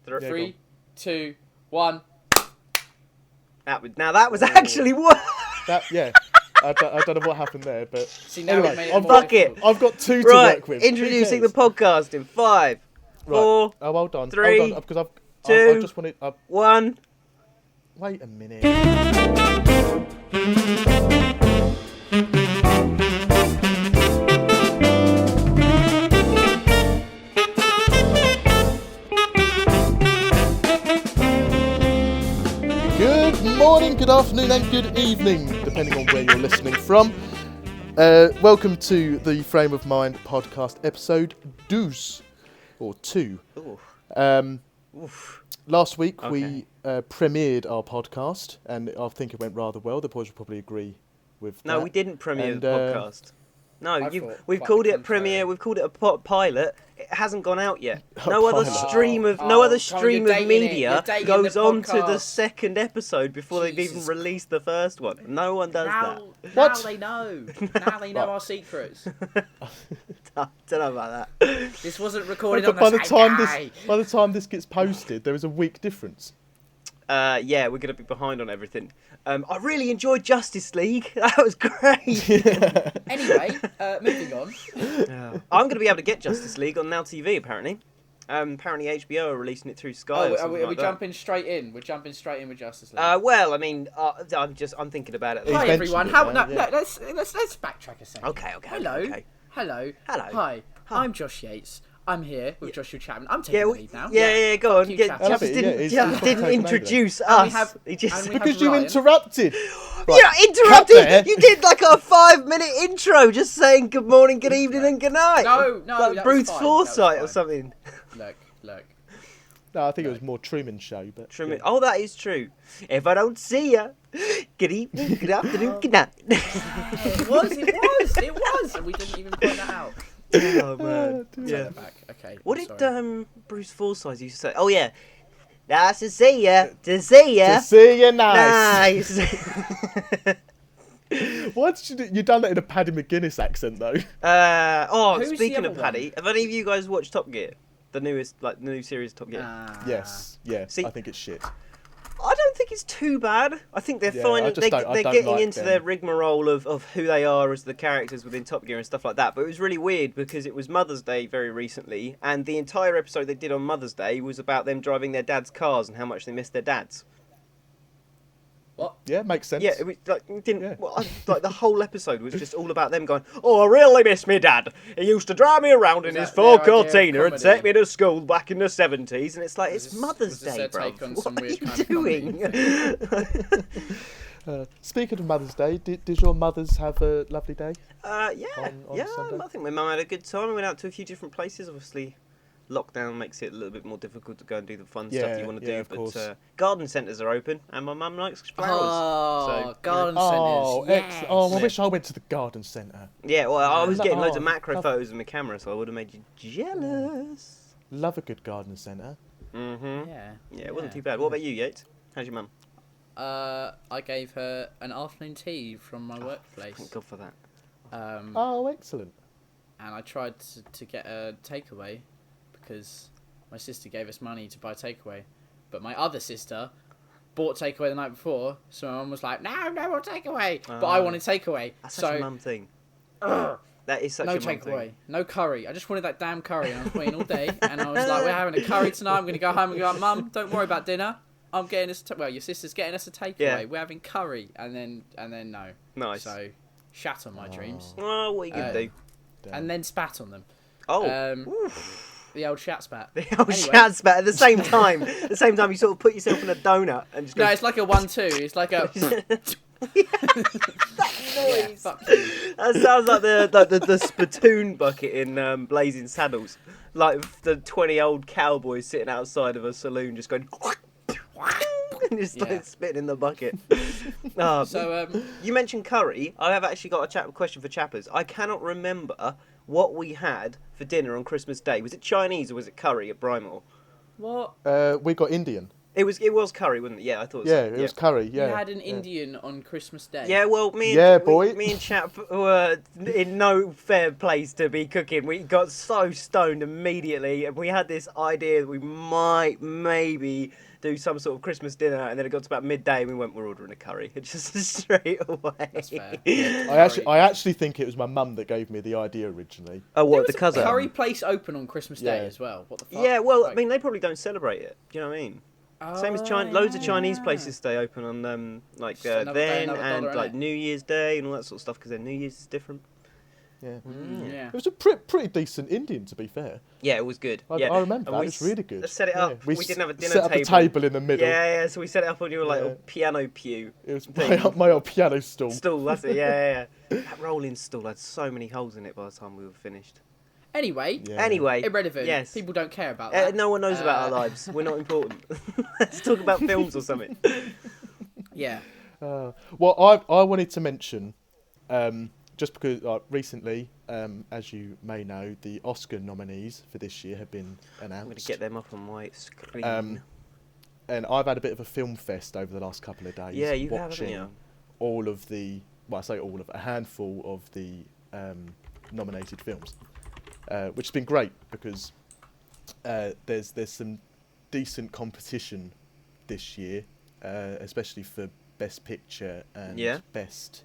Three, 2, 1. That was actually what. I don't know what happened there, but See, now anyway, I've got two to Right, work with. introducing the podcast in 5, 4, Oh, hold on. 3, hold on, because I 2, just wanted. 1. Wait a minute. Good morning, good afternoon, and good evening, depending on where you're listening from. Welcome to the Frame of Mind podcast, episode 2. Last week we premiered our podcast, and I think it went rather well. The boys will probably agree with that. No, we didn't premiere the podcast. No, we've quite called the it a premiere. We've called it a pilot. It hasn't gone out yet. A No other pilot. stream of media goes the on to the podcast. second episode before they've even Jesus. released the first one. No one does Now What? they know. Now they know our secrets. that. Don't know about that. This wasn't recorded But on by the the same time day. by the time this gets posted, there is a week difference. Yeah, we're going to be behind on everything. I really enjoyed Justice League. That was great. Anyway, moving on. I'm going to be able to get Justice League on Now TV, apparently. Apparently HBO are releasing it through Sky. Are we jumping straight in? We're jumping straight in with Justice League. Well, I mean, I'm thinking about it. He's Hi mentioned everyone. it, Let's backtrack a second. Okay. Hello. Okay. Hello. Hello. Hi. I'm Josh Yates. I'm here with Joshua Chapman. I'm taking the lead now. Yeah, go on. you, Get, Chapman. Chappers he's didn't taken introduce And us. we have- He just and we have Because you Ryan. interrupted. You're not there. interrupting. You did like a 5-minute intro, just saying good morning, good evening, and good night. No, like that Bruce was fine. Forsyth That or was something. fine. Look. No, I think it was more Truman Show, but Truman. Oh, that is true. If I don't see ya, good evening, good afternoon, good night. It was. And we didn't even point that out. Oh man. Take Yeah. that back. Okay. What I'm did sorry. Bruce Forsyth used to say? Oh yeah. Nice to see ya. To see ya. to see you nice. Nice. Why did you do? You done that in a Paddy McGuinness accent though. Who's the Speaking other of Paddy, one? have any of you guys watched Top Gear? The newest, the new series Top Gear. Yes, yeah. See- I think it's shit. I don't think it's too bad. I think they're Yeah, finding I just don't they're getting like into them. their rigmarole of who they are as the characters within Top Gear and stuff like that. But it was really weird because it was Mother's Day very recently, and the entire episode they did on Mother's Day was about them driving their dad's cars and how much they missed their dads. What? Yeah, makes sense. Yeah, it was like it didn't. Yeah. Like the whole episode was just all about them going, "Oh, I really miss me dad. He used to drive me around in Was his that their Ford idea of Cortina and comedy? take me to school back in the '70s." And it's like, Was it's this- Mother's was this Day, their bro. take on What some are weird you kind of doing? Speaking of Mother's Day, did your mothers have a lovely day? Yeah, on Sunday? I think my mum had a good time. We went out to a few different places. Obviously, lockdown makes it a little bit more difficult to go and do the fun stuff Yeah, you want to yeah, do. of But course. garden centres are open, and my mum likes flowers. Oh, so, garden Oh, centres. excellent. Oh, I wish I went to the garden centre. yeah, well, I was getting loads of Oh, macro love- photos with my camera, so I would have made you jealous. Love a good garden centre. Mm-hmm. Yeah. Yeah, it wasn't too bad. What about you, Yates? How's your mum? I gave her an afternoon tea from my workplace. Thank God for that. Oh, excellent. And I tried to get a takeaway because my sister gave us money to buy takeaway, but my other sister bought takeaway the night before, so my mum was like, "No more takeaway," but I wanted takeaway. That's so such a mum thing. That is such no a mum takeaway, thing. no curry. I just wanted that damn curry, and I was waiting all day, and I was like, "We're having a curry tonight. I'm going to go home and go, Mum, don't worry about dinner. I'm getting us. Well, your sister's getting us a takeaway. Yeah. We're having curry," and then no. Nice. So, shat on my dreams, Oh, what are you going to do? and then spat on them. Oh. The old shat spat. The old Anyway. shats, but at the same time, you sort of put yourself in a donut and just go. No, it's like a 1-2. It's like a. Yeah, noise. fuck you. That sounds like the spittoon bucket in Blazing Saddles. Like the 20 old cowboys sitting outside of a saloon just going and just Yeah. like spitting in the bucket. So, You mentioned curry. I have actually got a question for Chappers. I cannot remember what we had for dinner on Christmas Day. Was it Chinese or was it curry at Brymore? what? We got Indian. It was curry, wasn't it? Yeah, I thought. It was curry. Yeah, You had an Indian on Christmas Day. Yeah, well, me and Chap were in no fair place to be cooking. We got so stoned immediately, and we had this idea that we might maybe do some sort of Christmas dinner, and then it got to about midday, and we're ordering a curry, just straight away. That's fair. I actually think it was my mum that gave me the idea originally. Oh, what, There was the cousin? a curry place open on Christmas Day as well. What the fuck? Yeah, well, Like- I mean, they probably don't celebrate it. Do you know what I mean? Same as China. Loads of Chinese places stay open on Just another day, then another and dollar, like innit? New Year's Day and all that sort of stuff because their New Year's is different. Yeah. Yeah. It was a pretty decent Indian, to be fair. Yeah, it was good. I remember that. It was really good. Set it up. We didn't have a dinner set up table. a table in the middle. Yeah. So we set it up on your like little piano pew. It was thing. my old piano stool. Stool. That's it. Yeah. That rolling stool had so many holes in it by the time we were finished. Anyway, irrelevant. irrelevant. Yes. People don't care about that. No one knows about our lives. We're not important. Let's talk about films or something. Yeah. Well, I wanted to mention, just because recently, as you may know, the Oscar nominees for this year have been announced. I'm going to get them up on my screen. And I've had a bit of a film fest over the last couple of days. Yeah, you have, watching haven't you? all of the, well, I say all of, a handful of the nominated films, which has been great because there's some decent competition this year, especially for Best Picture and Best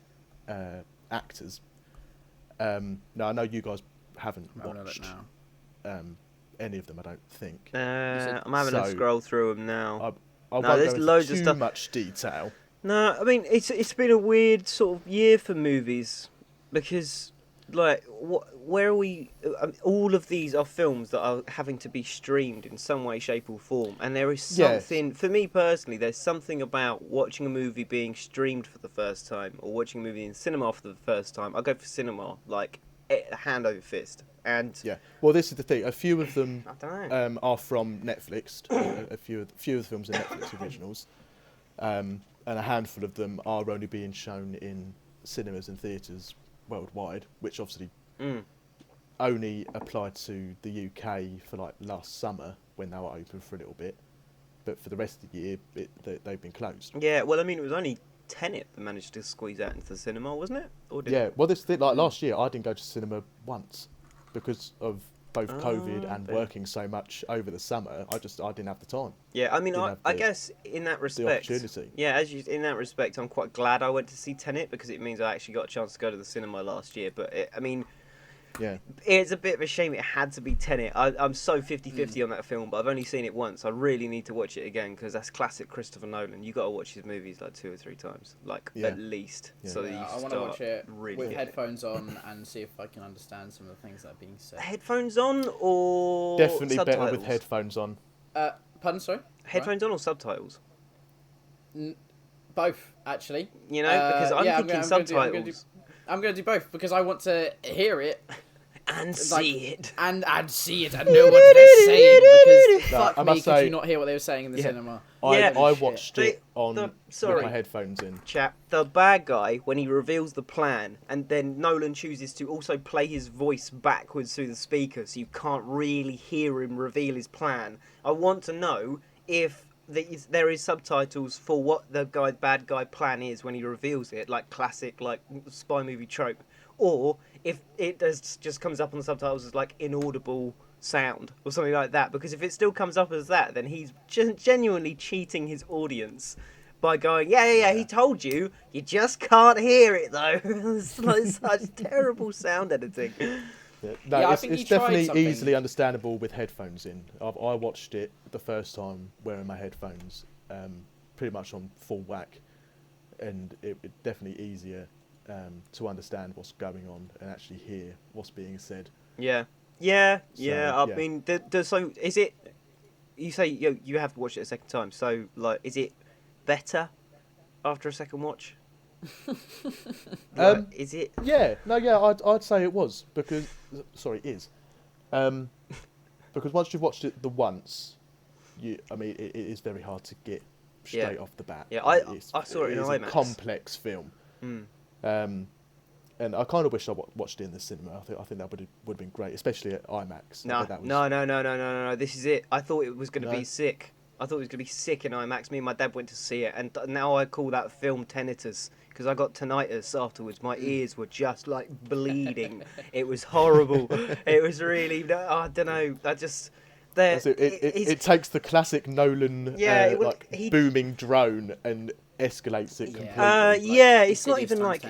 Actors. Now, I know you guys haven't watched any of them, I don't think. I'm having a scroll through them now. I won't there's go into loads of too stuff. much detail. No, I mean it's been a weird sort of year for movies because like where are we? All of these are films that are having to be streamed in some way, shape, or form, and there is something for me personally. There's something about watching a movie being streamed for the first time or watching a movie in cinema for the first time. I go for cinema like hand over fist. And well, this is the thing. A few of them I don't know. are from Netflix. a few of the films are Netflix originals, and a handful of them are only being shown in cinemas and theatres worldwide, which obviously only applied to the UK for like last summer when they were open for a little bit. But for the rest of the year, they've been closed. Yeah, well, I mean, it was only Tenet that managed to squeeze out into the cinema, wasn't it? Or did well, this thing, like last year, I didn't go to cinema once because of both COVID and working so much over the summer. I didn't have the time. Yeah, I mean, I guess in that respect, the opportunity. Yeah, in that respect, I'm quite glad I went to see Tenet because it means I actually got a chance to go to the cinema last year. But it's a bit of a shame it had to be Tenet. I'm so 50-50 on that film, but I've only seen it once. I really need to watch it again because that's classic Christopher Nolan. You got to watch his movies like 2 or 3 times, at least. Yeah. So that you I want to watch it really with headphones on and see if I can understand some of the things that are being said. Headphones on or definitely subtitles? better with headphones on. Pardon, sorry? Headphones on or subtitles? Both, actually. You know, because I'm thinking subtitles. I'm going to do both because I want to hear it and see it and see it and know what they're saying because fuck me, could you not hear what they were saying in the cinema? I watched it with my headphones in. Chap, the bad guy, when he reveals the plan and then Nolan chooses to also play his voice backwards through the speaker so you can't really hear him reveal his plan, I want to know if there is subtitles for what the bad guy plan is when he reveals it, like classic like spy movie trope, or if it just comes up on the subtitles as like inaudible sound or something like that. Because if it still comes up as that, then he's genuinely cheating his audience by going, yeah, he told you, you just can't hear it though. It's like such terrible sound editing. It's definitely easily understandable with headphones in. I watched it the first time wearing my headphones, pretty much on full whack, and it definitely easier to understand what's going on and actually hear what's being said. I mean, so is it? You say you have to watch it a second time. So like, is it better after a second watch? Is it? I'd say it was because because once you've watched it once, it is very hard to get straight off the bat. Yeah, I saw it in IMAX. It's a complex film, and I kind of wish I watched it in the cinema. I think that would have been great, especially at IMAX. No. This is it. I thought it was going to be sick. I thought it was going to be sick in IMAX. Me and my dad went to see it, and now I call that film tinnitus because I got tinnitus afterwards. My ears were just like bleeding. It was horrible. It was really. I don't know. I just. It takes the classic Nolan booming drone and escalates it completely. It's not even like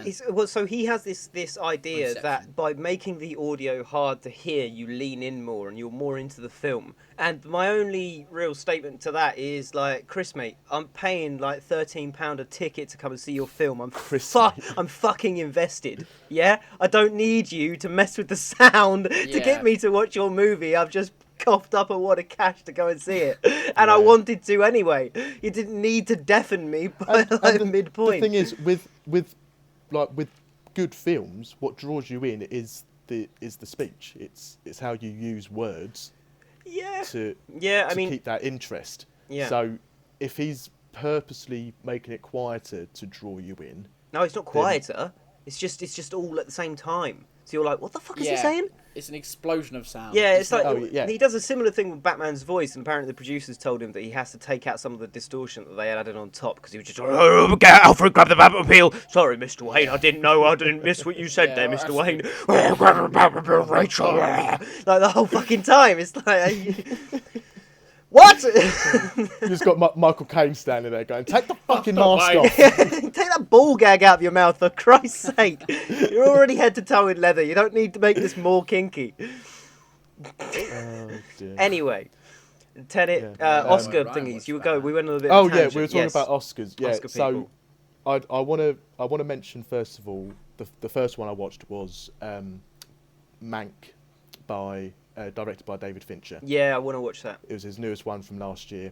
so he has this idea that by making the audio hard to hear, you lean in more and you're more into the film. And my only real statement to that is like, Chris, mate, I'm paying like £13 a ticket to come and see your film. I'm fucking invested. Yeah, I don't need you to mess with the sound to get me to watch your movie. I've just coughed up a wad of cash to go and see it, and I wanted to anyway. You didn't need to deafen me by midpoint. The thing is, with good films, what draws you in is the speech. It's how you use words. To keep that interest. Yeah. So if he's purposely making it quieter to draw you in, no, it's not quieter. It's just all at the same time. So you're like, what the fuck is he saying? It's an explosion of sound. Yeah, it's like he does a similar thing with Batman's voice, and apparently the producers told him that he has to take out some of the distortion that they had added on top because he was just like, oh, Alfred, grab the Batmobile. Sorry, Mr. Wayne, I didn't know. I didn't miss what you said there, Mr. Wayne. Oh, grab the Batmobile, Rachel. Like the whole fucking time. It's like... What? You just got Michael Caine standing there going, take the fucking mask off. Take that ball gag out of your mouth, for Christ's sake. You're already head to toe in leather. You don't need to make this more kinky. Oh, dear. Anyway, Tenet, Oscar thingies. We went on a bit of a tangent. We were talking about Oscars. Yeah, Oscar so I want to mention, first of all, the first one I watched was Mank directed by David Fincher. Yeah, I want to watch that. It was his newest one from last year.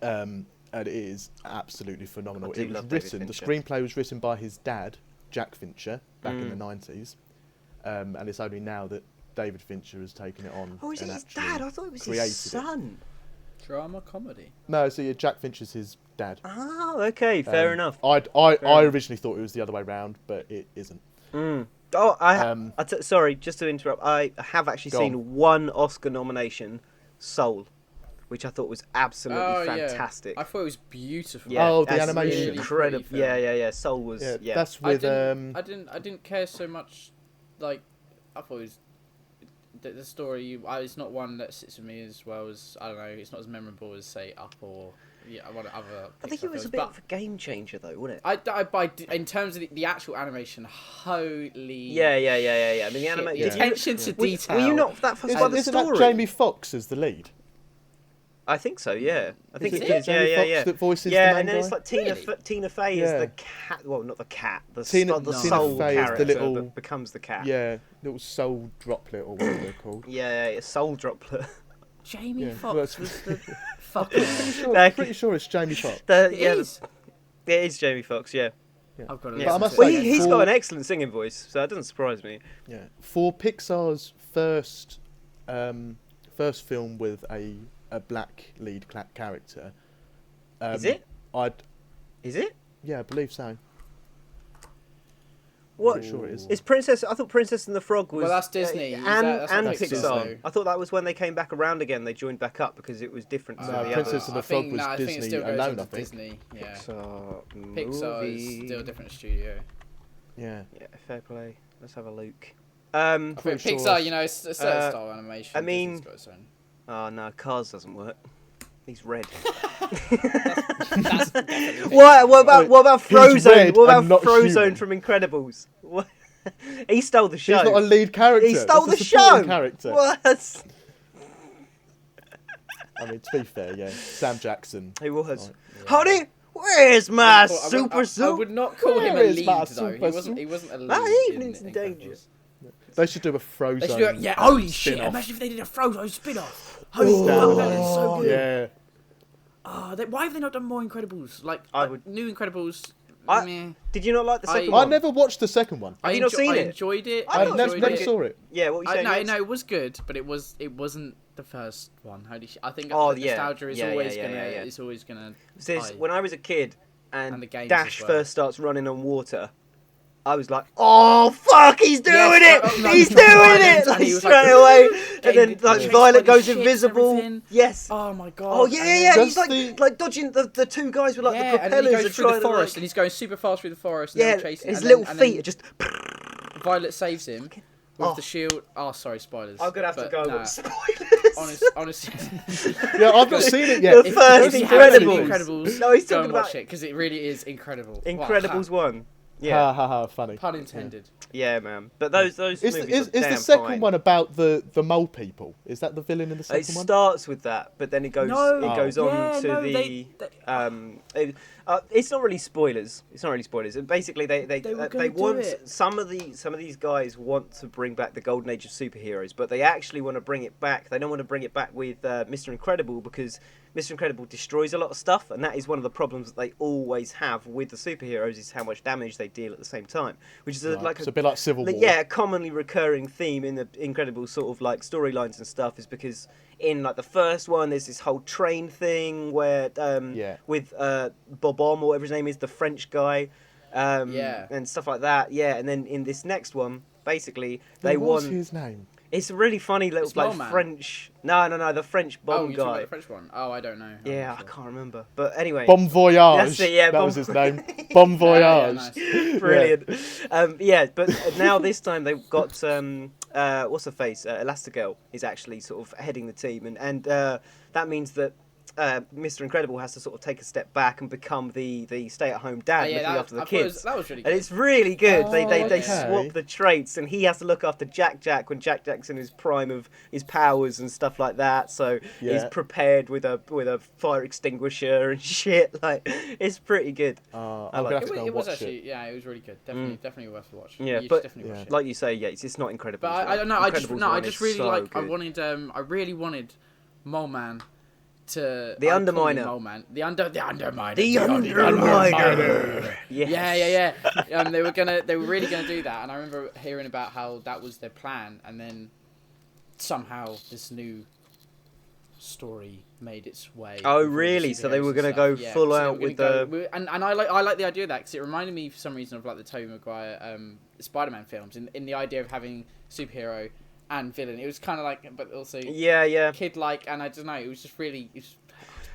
And it is absolutely phenomenal. It was written, the screenplay was written by his dad, Jack Fincher, back in the 90s. And it's only now that David Fincher has taken it on. Oh, is it his dad? I thought it was his son. Drama comedy? No, so Jack Fincher's his dad. Oh, okay, fair enough. I originally thought it was the other way round, but it isn't. Oh, sorry, just to interrupt. I have actually seen one Oscar nomination, Soul, which I thought was absolutely fantastic. I thought it was beautiful. Yeah, the animation, really incredible. Yeah. Soul was. Yeah. That's with. I didn't care so much. Like, I thought it was the story. It's not one that sits with me as well as, I don't know. It's not as memorable as, say, Up or. Yeah, I think it was a bit of a game changer, though, wasn't it? In terms of the actual animation, holy... Yeah. I mean, the animation... Attention to detail. Were you not that fussed by the story? Isn't that Jamie Foxx as the lead? I think so, yeah. I think it is, Jamie Foxx that voices the main and then guy? it's like Tina Fey is the cat... Well, not the cat. The soul Fey character is the little, that becomes the cat. Yeah, little soul droplet, or whatever they're called. Yeah, soul droplet. Jamie Foxx was the Pretty sure it's Jamie Foxx. It is Jamie Foxx, yeah. I've got he's got an excellent singing voice, so that doesn't surprise me. Yeah. For Pixar's first film with a black lead character. Is it? Is it? Yeah, I believe so. What? Sure it is. It's Princess. I thought Princess and the Frog was. Well, that's Disney. And that's Pixar. I thought that was when they came back around again. They joined back up because it was different. No, Princess and the Frog was Disney alone. I think. Disney. Yeah. Pixar is still a different studio. Yeah. Yeah. Fair play. Let's have a look. I think Pixar, it's a certain style animation. I mean, oh no, Cars doesn't work. He's red. That's what about Frozone? What about Frozone from Incredibles? What? He stole the show. He's not a lead character. He stole the show. Character. What? I mean, to be fair, yeah, Sam Jackson. He was. Honey, where's my super suit? I would not call him a lead though. He wasn't a lead. That evening's in danger. They should do a Frozone. Holy shit! Imagine if they did a Frozone spin-off. Holy fuck, that is so good. Yeah. Why have they not done more Incredibles? New Incredibles. Did you not like the second one? I never watched the second one. Have you not seen it? I enjoyed it. I never saw it. Yeah, what were you saying? No, it was good, but it wasn't the first one. Holy shit! I think nostalgia is always gonna. When I was a kid and Dash first starts running on water, I was like, oh fuck, he's doing it! No, He's no, doing Violence, it! and Like, he was, straight like, away. And getting then like chased Violet by the goes ships and invisible. everything. Yes. Oh my god. Oh yeah, and yeah, then- yeah. Does He's like the- like dodging the two guys with like the Yeah, and then he propellers. goes are through the trying to, forest, like, and he's going super fast through the forest. And yeah, they're all chasing, his and little then, feet are just. Violet saves him with Oh. the shield. Oh, sorry, spoilers. I'm gonna have to But go nah, with spoilers. honestly, Yeah, I've not seen it yet. The first if you haven't seen Incredibles. Incredibles, No, he's go talking and watch about it because it really is incredible. Incredibles Wow, 1. Yeah, Ha ha ha! Funny. pun intended. yeah, man. But those Is movies is are damn the second fine. one about the mole people? Is that the villain in the It second one? starts with that, but then it goes No. it goes on Yeah, to no, the they- it's not really spoilers. It's not really spoilers. And basically they were gonna do want it. some of these guys want to bring back the golden age of superheroes, but they actually want to bring it back. They don't want to bring it back with Mr. Incredible because Mr. Incredible destroys a lot of stuff, and that is one of the problems that they always have with the superheroes is how much damage they deal at the same time, which is Right, like it's a bit like Civil War. yeah, a commonly recurring theme in the Incredible sort of like storylines and stuff is because in like the first one there's this whole train thing where Yeah. with Bobom or whatever his name is, the French guy, Yeah. and stuff like that. Yeah, and then in this next one, basically they What was want. his name? It's a really funny little It's like Mole Man. French. No, the French Oh, bomb you're talking about guy. the French one. Oh, I don't know. I'm Yeah, not I sure. can't remember. But anyway. Bon Voyage. That's it, yeah, that Bon was his name. Bon Voyage. nice. Brilliant. Yeah, but now this time they've got what's her face? Elastigirl is actually sort of heading the team, and that means that Mr. Incredible has to sort of take a step back and become the stay-at-home dad looking after the kids. That was really And good. it's really good. They okay. swap the traits, and he has to look after Jack when Jack's in his prime of his powers and stuff like that. So he's Yeah. prepared with a fire extinguisher and shit. Like it's pretty good. I'm I like gonna have It, to go it and was watch actually, it. yeah, it was really good. Definitely worth a watch. Yeah, you but- should definitely yeah. watch it. Like you say, Yates, it's not incredible. But I don't know. I just Incredibles really so like. good. I really wanted Mole Man to The I'd call him Underminer. Mole Man. The Underminer. The Underminer. Yes. Yeah. They were really gonna do that, and I remember hearing about how that was their plan, and then somehow this new story made its way. Oh, with all the really? So they superheroes were and gonna stuff. go Yeah, full so they out were gonna with go- the- and I like the idea of that because it reminded me for some reason of like the Tobey Maguire Spider-Man films in the idea of having superhero and villain. It was kind of like, but also Yeah. kid-like, and I don't know. It was just really.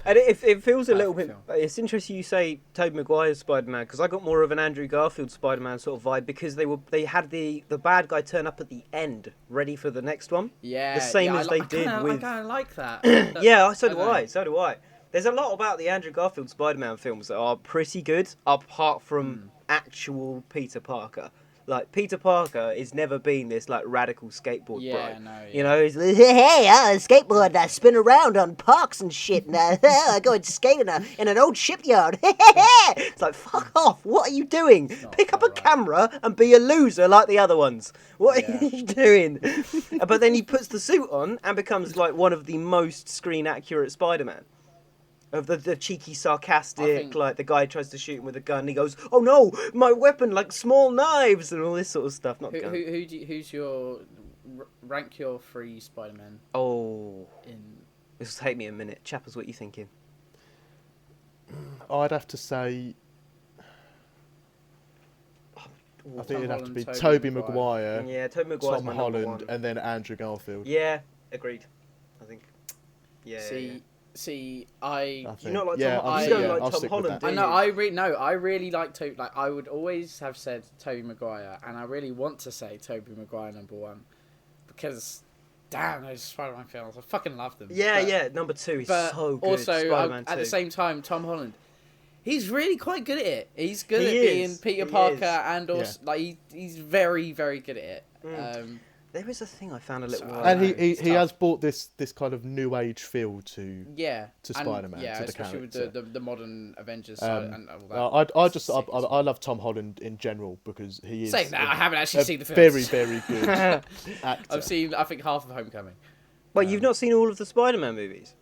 And it feels a little bit. Perfect It's interesting you say Tobey Maguire's Spider-Man because I got more of an Andrew Garfield Spider-Man sort of vibe because they had the bad guy turn up at the end, ready for the next one. Yeah, The same yeah, as I they li- I did kinda, with- I kind of like that. Yeah, so I do don't I. know. So do I. There's a lot about the Andrew Garfield Spider-Man films that are pretty good, apart from actual Peter Parker. Like Peter Parker has never been this like radical skateboard Yeah, bro. no, yeah. You know, he's like, hey, I skateboard, I spin around on parks and shit, and I go and skate in an old shipyard. It's like, fuck off! What are you doing? not Pick up a quite right. camera and be a loser like the other ones. What Yeah. are you doing? But then he puts the suit on and becomes like one of the most screen accurate Spider-Man. Of the cheeky, sarcastic, I think- like the guy tries to shoot him with a gun. And he goes, "Oh no, my weapon, like small knives and all this sort of stuff." Not gun. Who's your rank your 3 Spider-Man Oh, in? this will take me a minute. Chappers, what are you thinking? I'd have to say. I think it'd have to Holland, be Tobey Tobey Maguire. Maguire, Yeah, Tobey Maguire's Tom my number Holland, one. and then Andrew Garfield. Yeah, agreed. I think. Yeah. yeah. See, I I think. You not like yeah, Tom? I'll you stick- don't yeah, like I'll Tom stick Holland, with do that. you? I really like Toby. Like I would always have said Tobey Maguire, and I really want to say Tobey Maguire #1 because, damn, those Spider-Man films, I fucking love them. Yeah, But- yeah. Number 2 is But so good. also, Spider-Man at the 2. same time, Tom Holland, he's really quite good at it. He's good He at is, being Peter he Parker, is. and also he's very, very good at it. There was a thing I found a little So- while. And know, he it's has tough. brought this kind of new age feel to. Yeah, To and- Spider-Man, yeah, to the especially with character. the modern Avengers side and all that. I love Tom Holland in general because he is Saying that, I haven't actually seen the films. very, very good actor. I've seen, I think, half of Homecoming. Well, you've not seen all of the Spider-Man movies?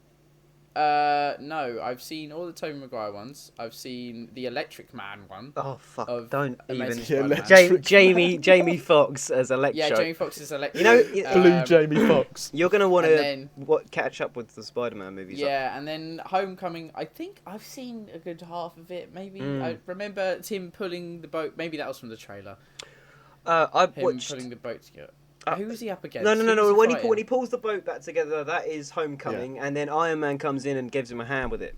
No, I've seen all the Tobey Maguire ones. I've seen the Electric Man one. Oh fuck! Of Don't Amazing even. Spider-Man. Jamie Foxx as Electro. Yeah, Jamie Foxx is Electro. Blue Jamie Foxx. You're gonna want and to catch up with the Spider-Man movies. Yeah, and then Homecoming. I think I've seen a good half of it. Maybe I remember Tim pulling the boat. Maybe that was from the trailer. I've Him watched. pulling the boat together. Who was he up against? No. When he pulls the boat back together, that is Homecoming, and then Iron Man comes in and gives him a hand with it.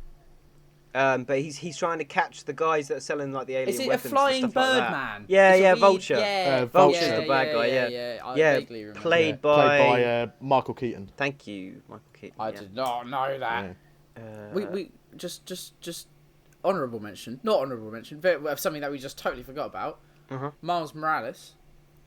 But he's trying to catch the guys that are selling like the alien Is it a weapons flying and stuff bird like that. man? Yeah, It's a Vulture. Vulture's yeah, the bad guy. Yeah, I Yeah, vaguely remember. played Played by by Michael Keaton. Thank you, Michael Keaton. I did not know that. Yeah. We just honourable mention, not honourable mention, but something that we just totally forgot about. Miles Morales.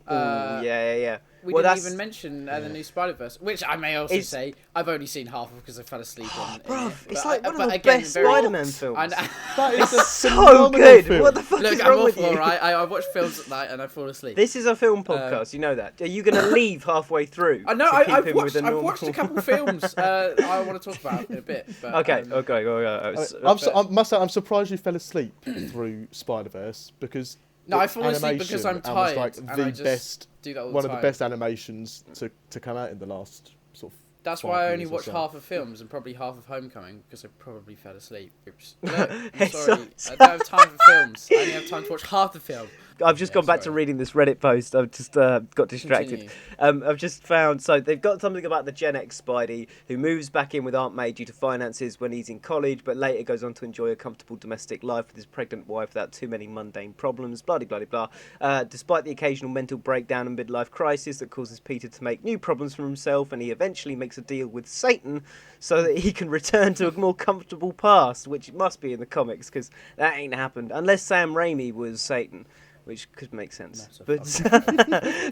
Yeah. We didn't even mention the new Spider-Verse, which I may also say I've only seen half of because I fell asleep on. Bruv, it's But like one of the again, best very- Spider-Man films. That is a So phenomenal good. film. What the fuck Look, is I'm wrong with awful, you? right? I watch films at night and I fall asleep. This is a film podcast. You know that. Are you going to leave halfway through? I know. to keep I've him watched. with a I've normal- watched a couple of films. I want to talk about in a bit. But, Okay. I must say, I'm surprised you fell asleep through Spider-Verse because No, I fall asleep because I'm animation was, tired, like, and the I just best, do that all the one time. of the best animations to come out in the last sort of. That's 5 why I only years or watch so. half of films and probably half of Homecoming because I probably fell asleep. Oops. Look, I'm It's sorry. so- I don't have time for films. I only have time to watch half the film. I've just gone back to sorry. reading this Reddit post. I've just got distracted. I've just found, so they've got something about the Gen X Spidey who moves back in with Aunt May due to finances when he's in college, but later goes on to enjoy a comfortable domestic life with his pregnant wife without too many mundane problems, blah, blah, blah, blah. Despite the occasional mental breakdown and midlife crisis that causes Peter to make new problems for himself, and he eventually makes a deal with Satan so that he can return to a more comfortable past, which must be in the comics, because that ain't happened, unless Sam Raimi was Satan. Which could make sense, but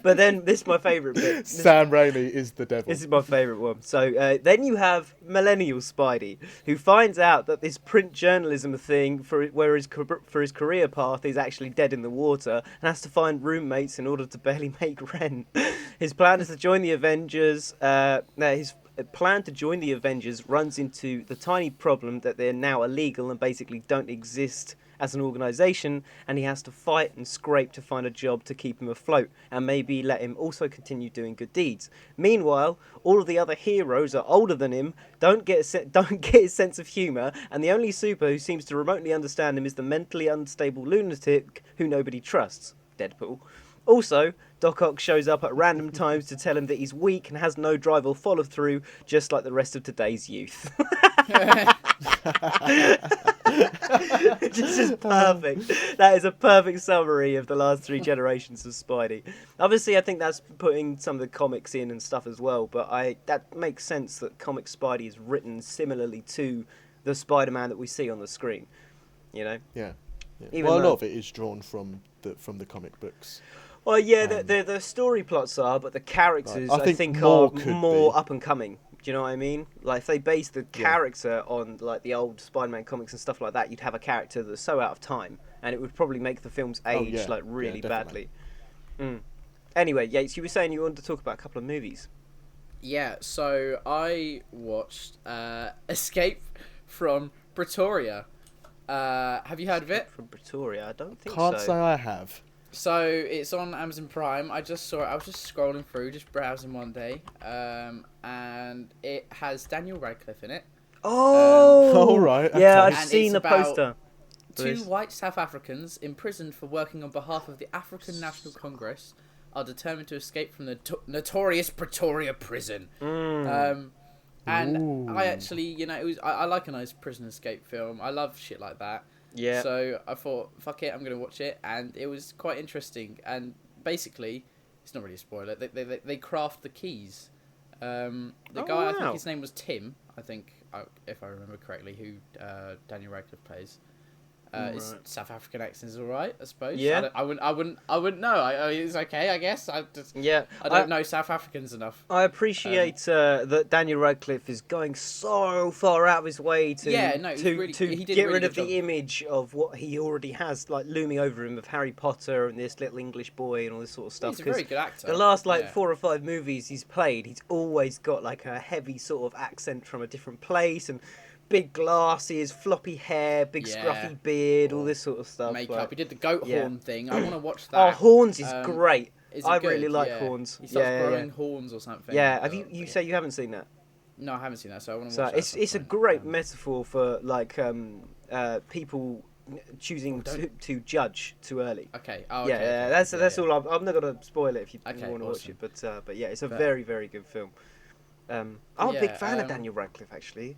then this is my favourite bit. Sam Raimi is the devil. This is my favourite one. So then you have Millennial Spidey, who finds out that this print journalism thing for his career path is actually dead in the water, and has to find roommates in order to barely make rent. His plan is to join the Avengers. His plan to join the Avengers runs into the tiny problem that they're now illegal and basically don't exist as an organisation, and he has to fight and scrape to find a job to keep him afloat and maybe let him also continue doing good deeds. Meanwhile, all of the other heroes are older than him, don't get his sense of humour, and the only super who seems to remotely understand him is the mentally unstable lunatic who nobody trusts, Deadpool. Also, Doc Ock shows up at random times to tell him that he's weak and has no drive or follow through, just like the rest of today's youth. This is perfect. That is a perfect summary of the last 3 generations of Spidey. Obviously, I think that's putting some of the comics in and stuff as well, but that makes sense that comic Spidey is written similarly to the Spider-Man that we see on the screen. You know? Yeah. Even Well, a though- lot of it is drawn from the comic books. Well, yeah, the story plots are, but the characters, I think are more could more be. up and coming. Do you know what I mean? Like, if they base the character on, like, the old Spider-Man comics and stuff like that, you'd have a character that's so out of time, and it would probably make the films age, really badly. Anyway, Yates, you were saying you wanted to talk about a couple of movies. Yeah, so I watched Escape from Pretoria. Have you heard of it? From Pretoria? I don't think Can't so. say I have. So it's on Amazon Prime. I just saw it. I was just scrolling through, just browsing one day, and it has Daniel Radcliffe in it. Oh! All right. Yeah, okay. I've And seen it's the about poster. Two white South Africans imprisoned for working on behalf of the African National Congress are determined to escape from the notorious Pretoria prison. And Ooh. I actually, I like a nice prison escape film. I love shit like that. Yeah. So I thought, fuck it, I'm going to watch it. And it was quite interesting. And basically, it's not really a spoiler, they craft the keys. The guy, I think his name was Tim, if I remember correctly, who Daniel Radcliffe plays. His South African accent is all right, I suppose. Yeah. I wouldn't know. It's okay, I guess. I don't know South Africans enough. I appreciate that Daniel Radcliffe is going so far out of his way to get rid of the image of what he already has, like looming over him of Harry Potter and this little English boy and all this sort of stuff. He's a very good actor. The last 4 or 5 movies he's played, he's always got like a heavy sort of accent from a different place, and big glasses, floppy hair, big scruffy beard, all this sort of stuff. Makeup. Like, He did the goat horn thing. I want to watch oh, that. Horns is great. Is it I good? really like Horns. He starts growing horns or something. Yeah, have you say you haven't seen that? No, I haven't seen that, so I want to So watch that. it's a great metaphor for like people choosing to judge too early. Okay. Oh, okay. Yeah, that's all. I'm not gonna spoil it if you want to watch it, but yeah, it's a very, very good film. I'm a big fan of Daniel Radcliffe, actually.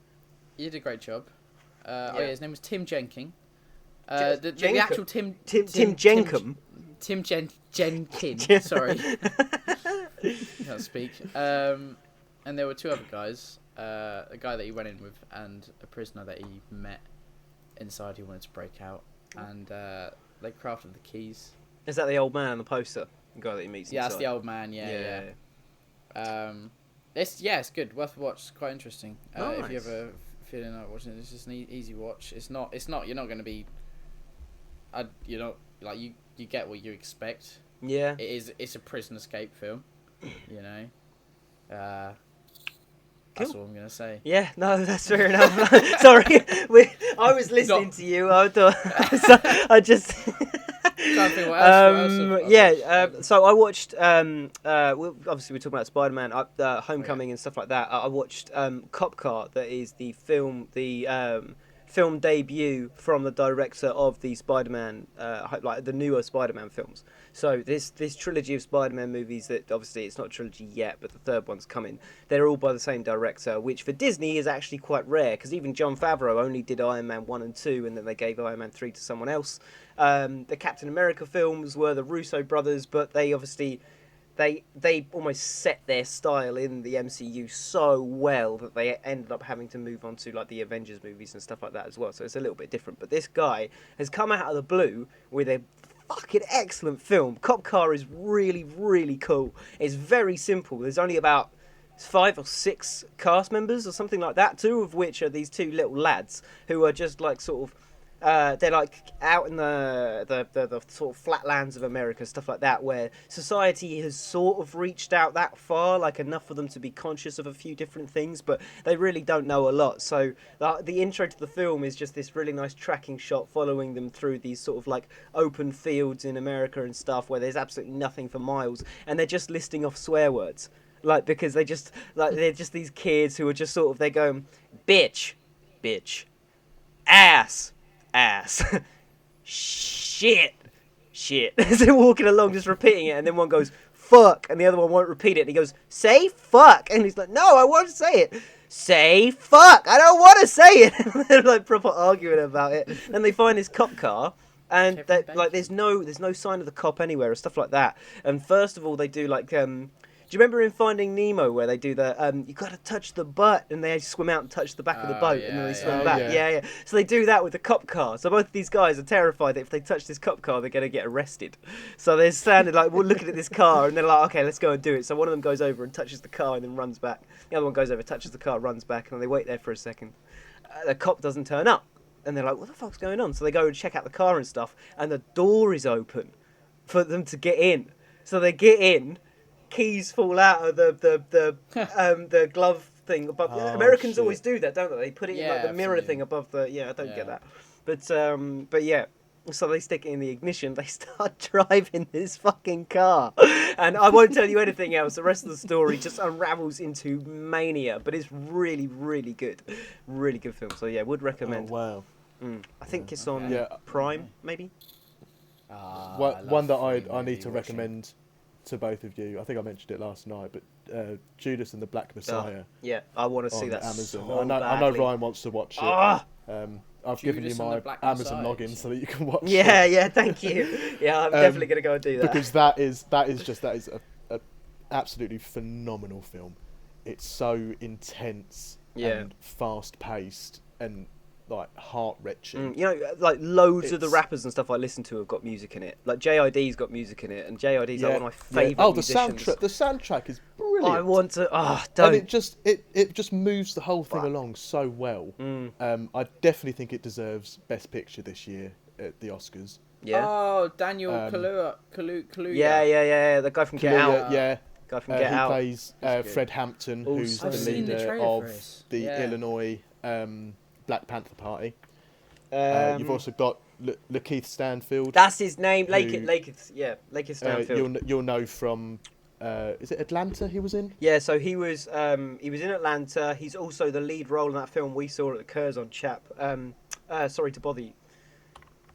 He did a great job. His name was Tim Jenkin. Jenkin? The actual Tim Jenkin. Tim Jenkin. Sorry, can't speak. And there were two other guys. A guy that he went in with, and a prisoner that he met inside who wanted to break out, and they crafted the keys. Is that the old man on the poster? The guy that he meets. Yeah, inside? that's the old man. Yeah. It's good, worth a watch. It's quite interesting. Nice. If you ever feeling like watching it, it's just an easy watch. It's not. You're not going to be. You're not like you get what you expect. Yeah. It's a prison escape film. You know. That's all I'm gonna say. Yeah, no, that's fair enough. Sorry, I was listening to you. I thought, I just. So I watched. Obviously, we're talking about Spider-Man, Homecoming, and stuff like that. I watched Cop Car. That is the film debut from the director of the Spider-Man, like the newer Spider-Man films. So this trilogy of Spider-Man movies, that obviously it's not a trilogy yet, but the third one's coming. They're all by the same director, which for Disney is actually quite rare, because even Jon Favreau only did Iron Man 1 and 2, and then they gave Iron Man 3 to someone else. The Captain America films were the Russo brothers, but they obviously... They almost set their style in the MCU so well that they ended up having to move on to like the Avengers movies and stuff like that as well. So it's a little bit different. But this guy has come out of the blue with a fucking excellent film. Cop Car is really, really cool. It's very simple. There's only about 5 or 6 cast members or something like that, 2 of which are these 2 little lads who are just like sort of they're like out in the sort of flatlands of America, stuff like that, where society has sort of reached out that far, like enough for them to be conscious of a few different things, but they really don't know a lot. So the intro to the film is just this really nice tracking shot following them through these sort of like open fields in America and stuff where there's absolutely nothing for miles, and they're just listing off swear words. Like, because they're just these kids who are just sort of, they're going, bitch, ass, shit. As they're walking along just repeating it, and then one goes, fuck, and the other one won't repeat it, and he goes, say fuck, and he's like, no, I want to say it. Say fuck, I don't want to say it. They're like proper arguing about it. And they find this cop car, and like there's no sign of the cop anywhere or stuff like that. And first of all, they do like do you remember in Finding Nemo where they do the you gotta touch the butt, and they swim out and touch the back of the boat, and then they swim back? Yeah. So they do that with the cop car. So both of these guys are terrified that if they touch this cop car, they're gonna get arrested. So they're standing like, we're looking at this car, and they're like, okay, let's go and do it. So one of them goes over and touches the car and then runs back. The other one goes over, touches the car, runs back, and then they wait there for a second. The cop doesn't turn up, and they're like, what the fuck's going on? So they go and check out the car and stuff, and the door is open for them to get in. So they get in. Keys fall out of the glove thing above. Americans always do that, don't they? They put it in like the mirror thing above the. I don't get that, but yeah. So they stick it in the ignition. They start driving this fucking car, and I won't tell you anything else. The rest of the story just unravels into mania, but it's really, really good, really good film. So yeah, would recommend. Oh, wow. I think it's on Prime, maybe. One that I need to recommend to both of you. I think I mentioned it last night, but Judas and the Black Messiah. Yeah, I want to see that. Amazon. So I know Ryan wants to watch it. I've given you my Amazon login so that you can watch it. Yeah, thank you. Yeah, I'm definitely going to go and do that. Because that is a absolutely phenomenal film. It's so intense and fast paced and like heart-wrenching. You know, like loads of the rappers and stuff I listen to have got music in it. Like JID's got music in it, and JID's like one of my favourite musicians. The soundtrack is brilliant. I want to. And it just moves the whole thing along so well. I definitely think it deserves Best Picture this year at the Oscars. Yeah. Oh, Daniel Kaluuya. Yeah. The guy from Get Out. Guy from Get Out. He plays Fred Hampton, who's the leader of the Illinois Black Panther Party. You've Um, also got Lakeith Stanfield. That's his name. who, Lakeith Stanfield. you'll know from is it Atlanta he was in? Yeah, so he was in Atlanta. He's also the lead role in that film we saw at the Curzon Chap. Sorry to bother you.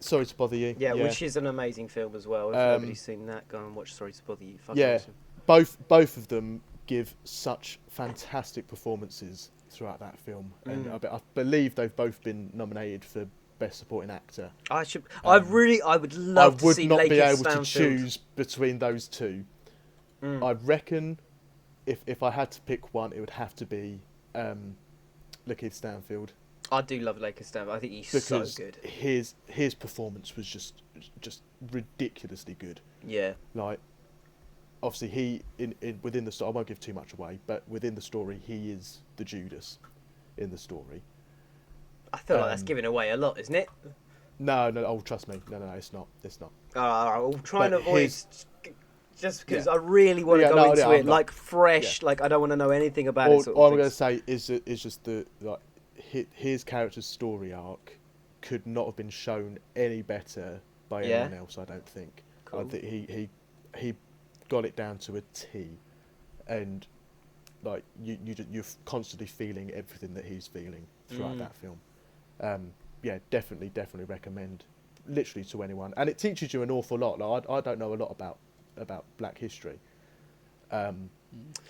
Sorry to bother you. Yeah, which is an amazing film as well. If nobody's seen that, go and watch Sorry to Bother You. Fucking Yeah, awesome. both of them give such fantastic performances throughout that film, and I believe they've both been nominated for Best Supporting Actor. I would love to see I would not be Lakeith able Stanfield. to choose between those two. I reckon if I had to pick one, it would have to be Lakeith Stanfield. I do love Lakeith Stanfield. I think he's Because so good. his performance was just ridiculously good. Yeah. Like, obviously he within the story, I won't give too much away, but within the story he is the Judas in the story. I feel like that's giving away a lot, isn't it? No, oh, trust me, no, it's not. I'll try and But avoid. Just because I really want to Yeah, go no, into yeah, it I'm like fresh, like I don't want to know anything about it. All I'm going to say is just his character's story arc could not have been shown any better by anyone else. I don't think. Cool. I think he got it down to a T, and like you're constantly feeling everything that he's feeling throughout that film. Yeah, definitely recommend, literally to anyone, and it teaches you an awful lot. Like, I don't know a lot about Black history.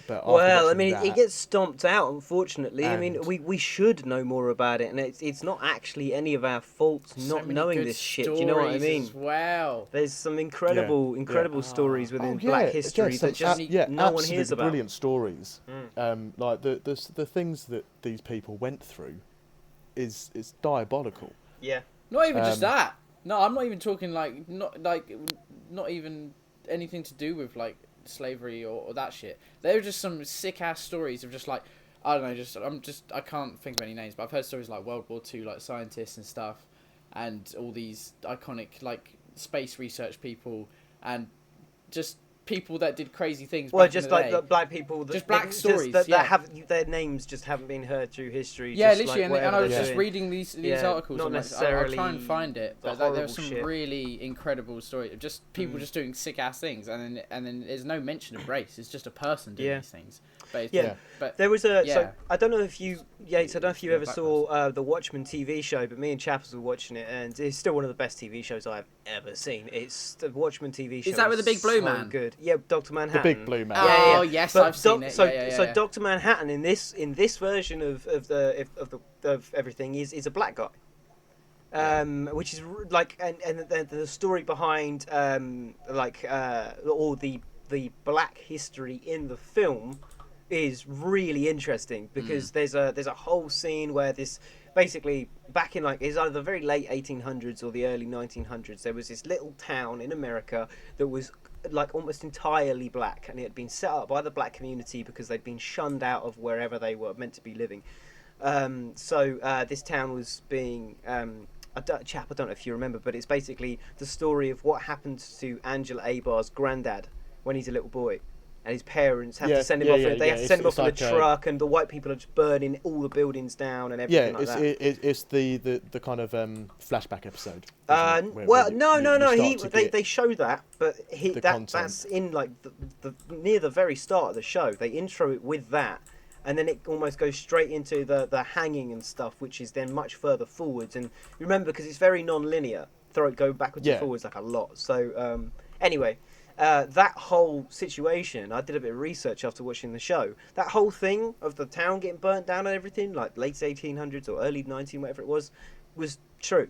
But well, I mean, it gets stomped out, unfortunately. I mean, And- we should know more about it, and it's not actually any of our faults So not many knowing good this shit. Do you know what I stories mean? as well. There's some incredible stories within Black history that just no one hears about. Brilliant stories. Like the things that these people went through is diabolical. Yeah. Not even just that. No, I'm not even talking not even anything to do with like slavery or that shit. There were just some sick ass stories of just like, I don't know, I can't think of any names, but I've heard stories like World War II, like scientists and stuff, and all these iconic like space research people, and just people that did crazy things. Well, back just in the like day. the black people, Just black stories, that yeah. have their names just haven't been heard through history. Yeah, just literally, like and I was whatever just they're reading these Yeah, articles. not I'm like, necessarily I'll try and find it, the but there were horrible some shit. really incredible stories of just people just doing sick ass things, and then there's no mention of race. It's just a person doing these things. But it's, Yeah. but There was a Yeah. so I don't know if you Yates, I don't know if you Yeah, ever Black saw the Watchmen TV show, but me and Chappers were watching it, and it's still one of the best TV shows I've ever seen. It's the Watchmen TV show. Is that with the big blue so man? Good. Yeah, Dr. The Manhattan. big blue man. Oh, yes, But I've seen it. So Yeah. Dr. Manhattan in this version of everything is a black guy. Which is like and the story behind all the black history in the film is really interesting because there's a whole scene where this basically back in like it's either the very late 1800s or the early 1900s there was this little town in America that was like almost entirely black, and it had been set up by the black community because they'd been shunned out of wherever they were meant to be living. So this town was being I don't know if you remember, but it's basically the story of what happened to Angela Abar's granddad when he's a little boy, and his parents have to send him off. They have to send him off in a truck, and the white people are just burning all the buildings down and everything like that. It's the kind of flashback episode. They show that, but that's in like the near the very start of the show. They intro it with that, and then it almost goes straight into the hanging and stuff, which is then much further forwards. And remember, because it's very non-linear, go backwards and forwards like a lot. So anyway. That whole situation, I did a bit of research after watching the show. That whole thing of the town getting burnt down and everything, like late 1800s or early 19, whatever it was true.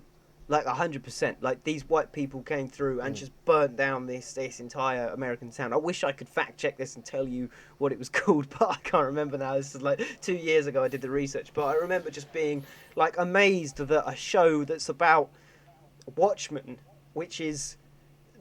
Like 100%. Like these white people came through and just burnt down this entire American town. I wish I could fact check this and tell you what it was called, but I can't remember now. This is like 2 years ago I did the research, but I remember just being like amazed that a show that's about Watchmen, which is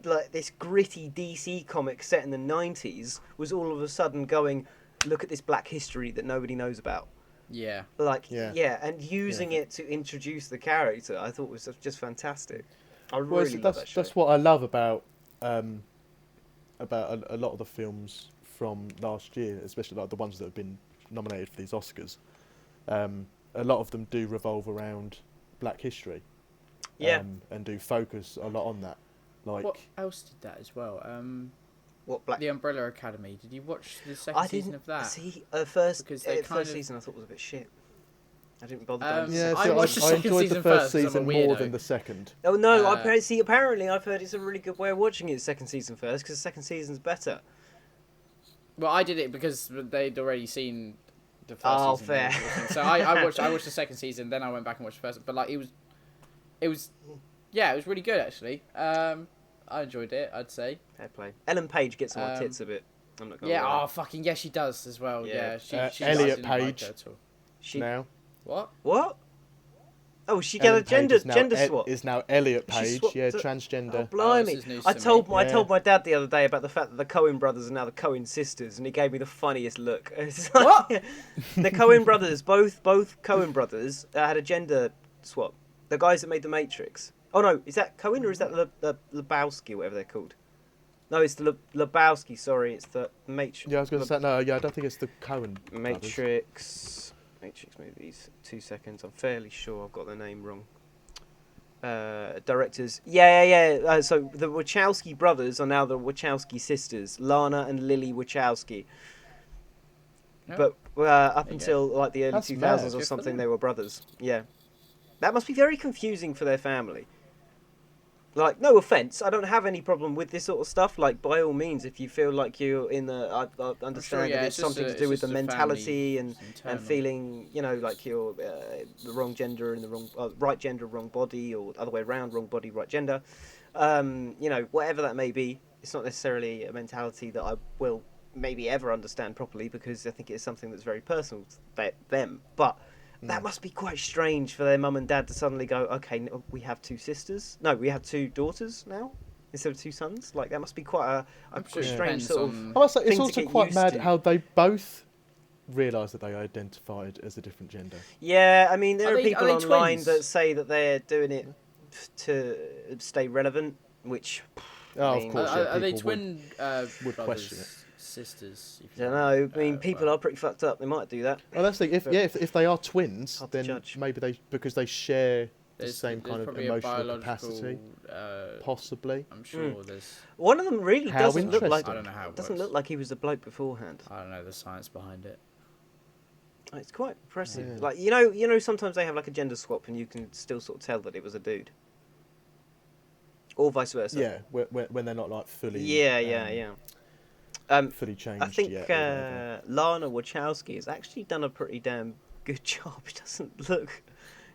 like this gritty DC comic set in the 90s, was all of a sudden going, look at this black history that nobody knows about. Yeah. And using it to introduce the character, I thought was just fantastic. I really love that show. That's what I love about a lot of the films from last year, especially like the ones that have been nominated for these Oscars. a lot of them do revolve around Black history. Yeah. And do focus a lot on that. Like, what else did that as well? What Black? The Umbrella Academy. Did you watch the second season of that? See, first Because they first season I thought was a bit shit. I didn't bother. yeah, I so watched the I second enjoyed season the first first 'cause I'm a season more weirdo. than the second. Oh no! Uh, Apparently I've heard it's a really good way of watching it. Second season first, because the second season's better. Well, I did it because they'd already seen the first Oh, season. fair. So I watched the second season, then I went back and watched the first. But like it was really good actually. I enjoyed it. I'd say. Fair play. Ellen Page gets on my tits a bit. I'm not gonna lie. Oh fucking yes, she does as well. Yeah. Yeah, she Elliot does. I didn't like Page. her at all. She Now what? Oh, she got Ellen a Page gender swap. is now Elliot She Page. swapped Yeah, to- transgender. Oh, blimey! this is news I to told me. I told my dad the other day about the fact that the Coen brothers are now the Coen sisters, and he gave me the funniest look. It's like, What? The Coen brothers, both Coen brothers, had a gender swap. The guys that made the Matrix. Oh no, is that Coen or is that Lebowski, whatever they're called? No, it's the Lebowski. Sorry, it's the Matrix. Yeah, I was going to say no. Yeah, I don't think it's the Coen brothers. Matrix movies. 2 seconds. I'm fairly sure I've got the name wrong. Directors. Yeah. So the Wachowski brothers are now the Wachowski sisters, Lana and Lily Wachowski. Oh. But up until like the early That's 2000s mad. or Good for something, them. they were brothers. Yeah, that must be very confusing for their family. Like, no offense, I don't have any problem with this sort of stuff. Like, by all means, if you feel like you're in the, I understand yeah, that it's it's something just to do with just the a mentality family, and it's internal. feeling, you know, like you're the wrong gender and the wrong right gender, wrong body, or other way around, wrong body, right gender. You know, whatever that may be, it's not necessarily a mentality that I will maybe ever understand properly, because I think it's something that's very personal to them. But that must be quite strange for their mum and dad to suddenly go, okay, we have two sisters. No, we have two daughters now instead of two sons. Like, that must be quite a sure it strange depends sort on- of I must say, thing it's to also get quite used mad to. how they both realised that they identified as a different gender. Yeah, I mean, there Are are they- people are they online twins? that say that they're doing it to stay relevant, which Oh, I of mean, course. yeah, Are they people twin would brothers, question it. sisters? if I you don't know. I mean, people well, are pretty fucked up. They might do that. Well, that's the thing. If they are twins, Hard to then judge. maybe because they share the there's- same there's kind of probably a emotional biological, capacity, possibly. I'm sure there's. One of them really How doesn't look like. interesting. I don't know how it Doesn't works. look like he was a bloke beforehand. I don't know the science behind it. It's quite impressive. Yeah. Like, you know, sometimes they have like a gender swap, and you can still sort of tell that it was a dude, or vice versa. Yeah, when they're not like fully. Yeah. Fully changed. I think yet or whatever. Lana Wachowski has actually done a pretty damn good job. It doesn't look.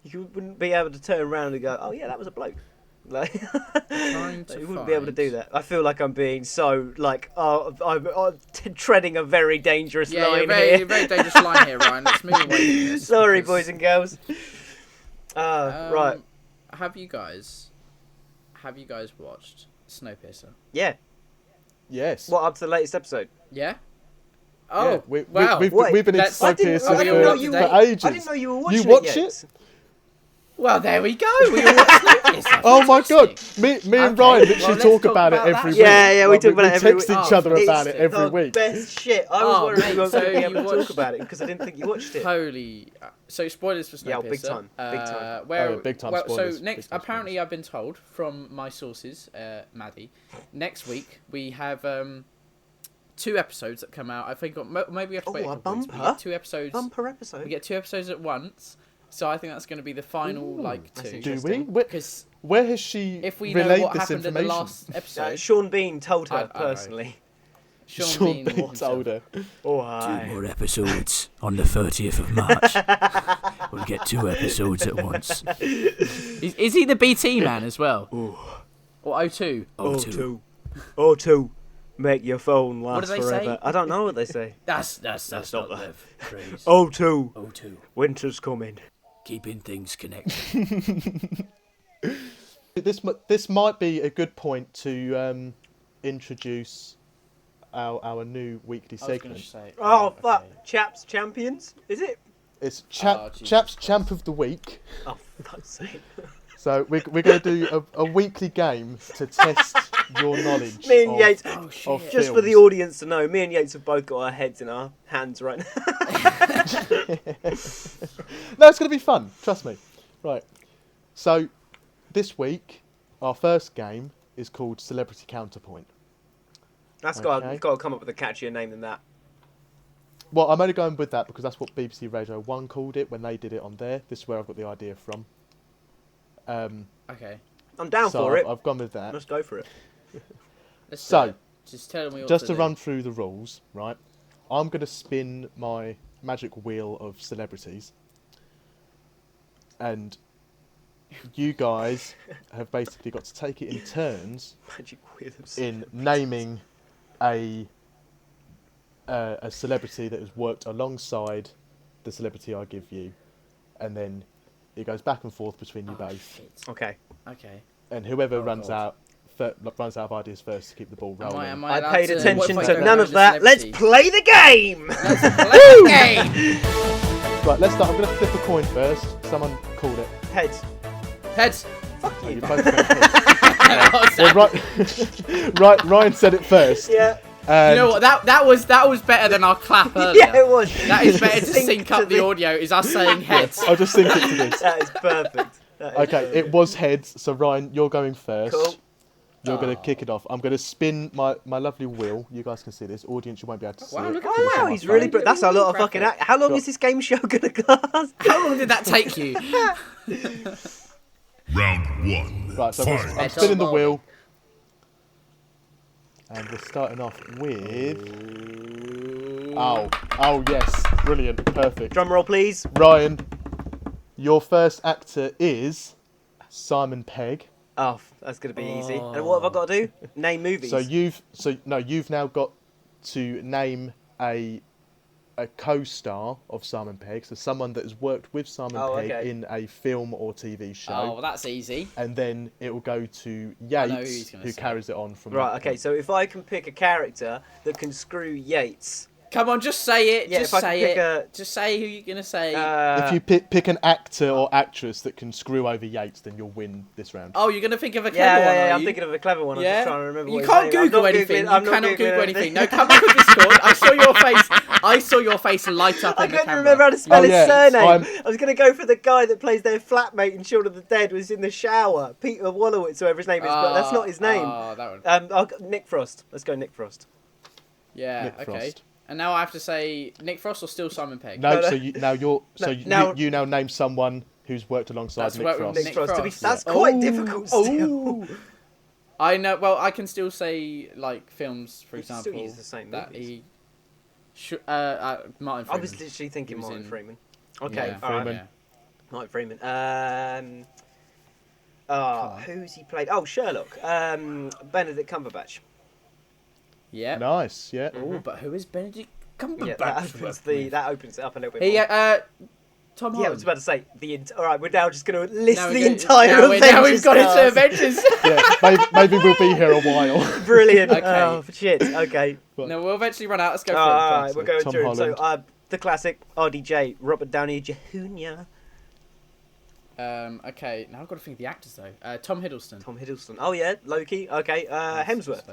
You wouldn't be able to turn around and go, "Oh yeah, that was a bloke." Like, Trying to you wouldn't be able to do find- that. I feel like I'm being so like, I'm treading a very dangerous Yeah, line you're very, here. very dangerous line here, Ryan. Let's move away from this. Sorry, because, boys and girls. Right. Have you guys watched Snowpiercer? Yeah. Yes. What, up to the latest episode? Yeah. Yeah, Oh, wow. We've Wait, been into that's- I didn't Snowpiercer know you for were- ages. I didn't know you were watching You it watch yet. it? Well, there we go. We all watched Snowpiercer. Oh my god! Fantastic. Me and Okay, Ryan well, literally let's talk talk about it about every that. week. Yeah, we Like, talk about it every text week. each other Oh, about it it's every the week. best shit. I was Oh, wondering mate, you weren't so going to be able you to talk watched- about it because I didn't think you watched it. Holy. So spoilers for Snowpiercer. Yeah, big time, big time. Where, Oh, big time well, spoilers, So next, big time apparently, spoilers. I've been told from my sources, Maddie, next week we have 2 episodes that come out. I think maybe we have to wait Oh, a a couple weeks. We bumper? get 2 episodes. Bumper episode. We get 2 episodes at once. So I think that's going to be the final Ooh, like that's 2. Do we? Interesting. Because Where has she if we know relayed what this happened in the information? last episode, Sean Bean told her I don't know. personally. Sean Bean told her. Oh, 2 hi. more episodes on the 30th of March. We'll get 2 episodes at once. Is he the BT man as well? Or O2? O2. O2. Make your phone What last do they forever. say? I don't know what they say. That's That's not not the the phrase. O2. O2. Winter's coming. Keeping things connected. This might be a good point to introduce our new weekly I was going segment. to say. Oh, fuck. okay. Chaps Champions? Is it? It's Jesus Chaps Christ. Champ of the Week. Oh, for fuck's sake. So we're going to do a weekly game to test your knowledge. Me and of, Yates. Oh shit. of Just for the films. audience to know, me and Yates have both got our heads in our hands right now. No, it's going to be fun. Trust me. Right. So, this week, our first game is called Celebrity Counterpoint. That's Okay. got to come up with a catchier name than that. Well, I'm only going with that because that's what BBC Radio 1 called it when they did it on there. This is where I've got the idea from. Okay. I'm down So for it. I've gone with that. Let's go for it. Let's So, do it. Just tell me what Just to do. run through the rules, right? I'm going to spin my magic wheel of celebrities. And you guys have basically got to take it in turns Magic wheel of in naming a celebrity that has worked alongside the celebrity I give you, and then it goes back and forth between you both, Shit. Okay. Okay. and whoever Oh, runs God. runs out of ideas first to keep the ball rolling. Am I allowed paid to- attention what if I to go none with of the that. Let's celebrity? play the game! Let's play the game! Right, let's start. I'm going to flip a coin first. Someone called it. Heads. Heads. Fuck Oh, you. you're both going first. Well, right, Ryan said it first. Yeah. And You know what? That was better than our clap earlier. Yeah, it was. That is better to Sync sync up to the audio. Is us saying heads? I'll just sync it to this. That is perfect. That is Okay, perfect. it was heads. So Ryan, you're going first. Cool. You're going to kick it off. I'm going to spin my lovely wheel. You guys can see this. Audience, you won't be able to see Wow, it. look at because it's that. on Wow, my he's phone. really... That's a lot of fucking... Graphic. How long Got- is this game show going to last? How long did that take you? Round one. Right, so Fight. I'm spinning the wheel. And we're starting off with... Oh, yes. Brilliant. Perfect. Drum roll, please. Ryan, your first actor is Simon Pegg. Oh, that's going to be easy. And what have I got to do? Name movies. So you've now got to name a co-star of Simon Pegg, so someone that has worked with Simon Pegg okay. in a film or TV show. Oh, well, that's easy. And then it will go to know who Yates, he's gonna who say. carries it on from Right, that okay, point. so if I can pick a character that can screw Yates... Come on, just say it. Yeah, just if I could say pick it. Just say who you're gonna say. If you pick an actor or actress that can screw over Yates, then you'll win this round. Oh, you're gonna think of a clever one, are I'm you? thinking of a clever one. I'm Yeah. just trying to remember You what can't his name is. Google I'm not anything. Googling- I'm You not cannot Googling Google anything. No, come back with Discord. I saw your face. I saw your face light up I in the couldn't camera. remember how to spell Oh, his yeah, surname. I'm- I was going to go for the guy that plays their flatmate in Shaun of the Dead, was in the shower. Peter Wallowitz, whatever his name is, but that's not his name. Oh, that one. Nick Frost. Let's go Nick Frost. Yeah. Nick Okay. Frost. And now I have to say Nick Frost or still Simon Pegg? No, No, so no. you now you're so No, you, now- you now name someone who's worked alongside That's Nick worked with Frost. Nick Nick Frost. Frost, That's yeah. quite Oh, difficult still. oh. I know. Well, I can still say like films, for You can example, still use the same that movies. he. Martin Freeman. I was literally thinking He was Martin in- Freeman. Okay, Yeah, all right. Freeman. Martin Freeman. Who's he played? Oh, Sherlock. Benedict Cumberbatch. Yeah. Nice, yeah. Oh, but who is Benedict Cumberbatch? Yeah, that opens it up a little bit He, more. Tom Yeah, I Holland. was about to say all right, we're now just going to list Now the we go- entire now Avengers we've got into cast. Avengers. Yeah, maybe we'll be here a while. Brilliant. Okay. Oh, shit. Okay. No, we'll eventually run out. Let's go for All it. right, so we're going Tom through. So, Holland. the classic RDJ, Robert Downey Jr., Okay, now I've got to think of the actors though. Tom Hiddleston. Tom Hiddleston. Oh yeah, Loki. Okay. Hemsworth.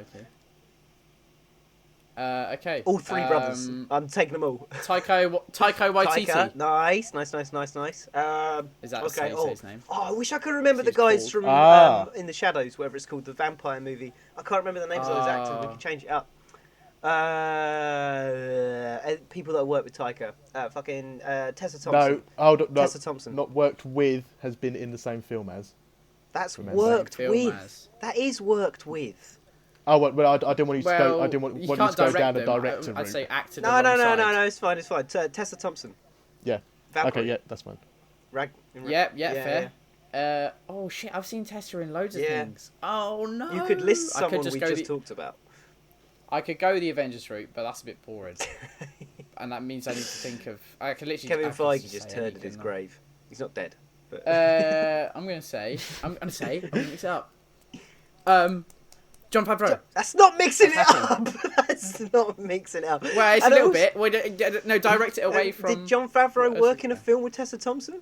Okay. All three brothers. I'm taking them all. Taika Waititi. Taika. Nice. Is that Okay. say his name? Oh, I wish I could remember the He's guys called- from Ah. In the Shadows, whatever it's called, the vampire movie. I can't remember the names of those actors. We Ah. can change it up. People that work with Taika. Tessa Thompson. No, hold up, no, Tessa Thompson. not worked with, has been in the same film as. That's Remember. worked Film with. as. That is worked with. Oh, well, I didn't want you to Well, go. I didn't want you you to can't go direct down the them. director I'd route. say acted No, alongside. it's fine. Tessa Thompson. Yeah. Valkyrie. Okay, yeah, that's fine. Yeah, fair. Oh shit! I've seen Tessa in loads of Yeah. things. Oh no! You could list I could someone we go just the- talked about. I could go the Avengers route, but that's a bit boring. And that means I need to think of. I could literally. Kevin I could Feige just just say turned in his anything, grave. He's not dead. But I'm gonna say. I'm gonna mix it up. John Favreau. that's not mixing it Attacking. up. That's not mixing it up. Well, it's And a little also- bit. No, direct it away from. Did John Favreau work in a film with Tessa Thompson?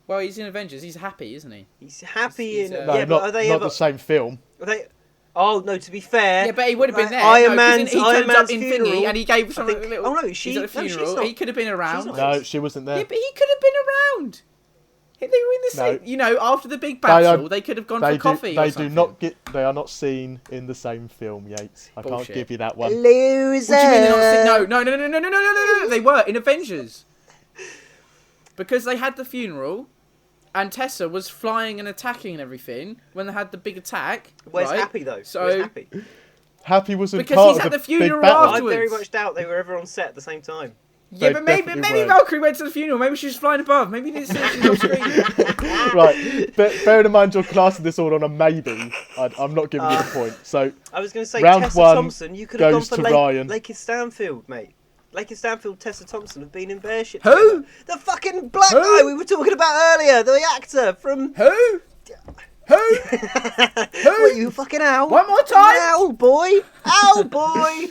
Well, he's in Avengers. He's happy, isn't he? He's happy He's, in. No, yeah, but are they not ever? the same film. Are they? Oh no! To be fair, Yeah, but he would have been there. Iron no, 'cause Man's he Iron turns up Man's in funeral. Thingy and he gave I someone think, a little. oh no, He's at a no, she's funeral. not. He could have been around. not. No, she wasn't there. Yeah, but he could have been around. They were in the same. No. You know, after the big battle, they could have gone for coffee. They or do something. not get. They are not seen in the same film, Yates. I Bullshit. can't give you that one. Loser. What do you mean they're not seen? No. They were in Avengers. Because they had the funeral, and Tessa was flying and attacking and everything when they had the big attack. Where's right? Happy though? So Where's Happy? Happy wasn't Because part he's of at the the funeral big battle. I very afterwards. much doubt they were ever on set at the same time. Yeah, They but maybe definitely weren't. Valkyrie went to the funeral. Maybe she was flying above. Maybe this is on screen. Right, but bearing in mind you're classing this all on a maybe, I'm not giving you the point. So I was going to say Round Tessa one Thompson. You could have gone goes for to Ryan. Lake Stanfield, mate. Lake Stanfield, Tessa Thompson have been in Bearship. Who? together. The fucking black Who? guy we were talking about earlier. The actor from. Who? Who? What, you fucking owl? One more time. Owl boy. Owl boy.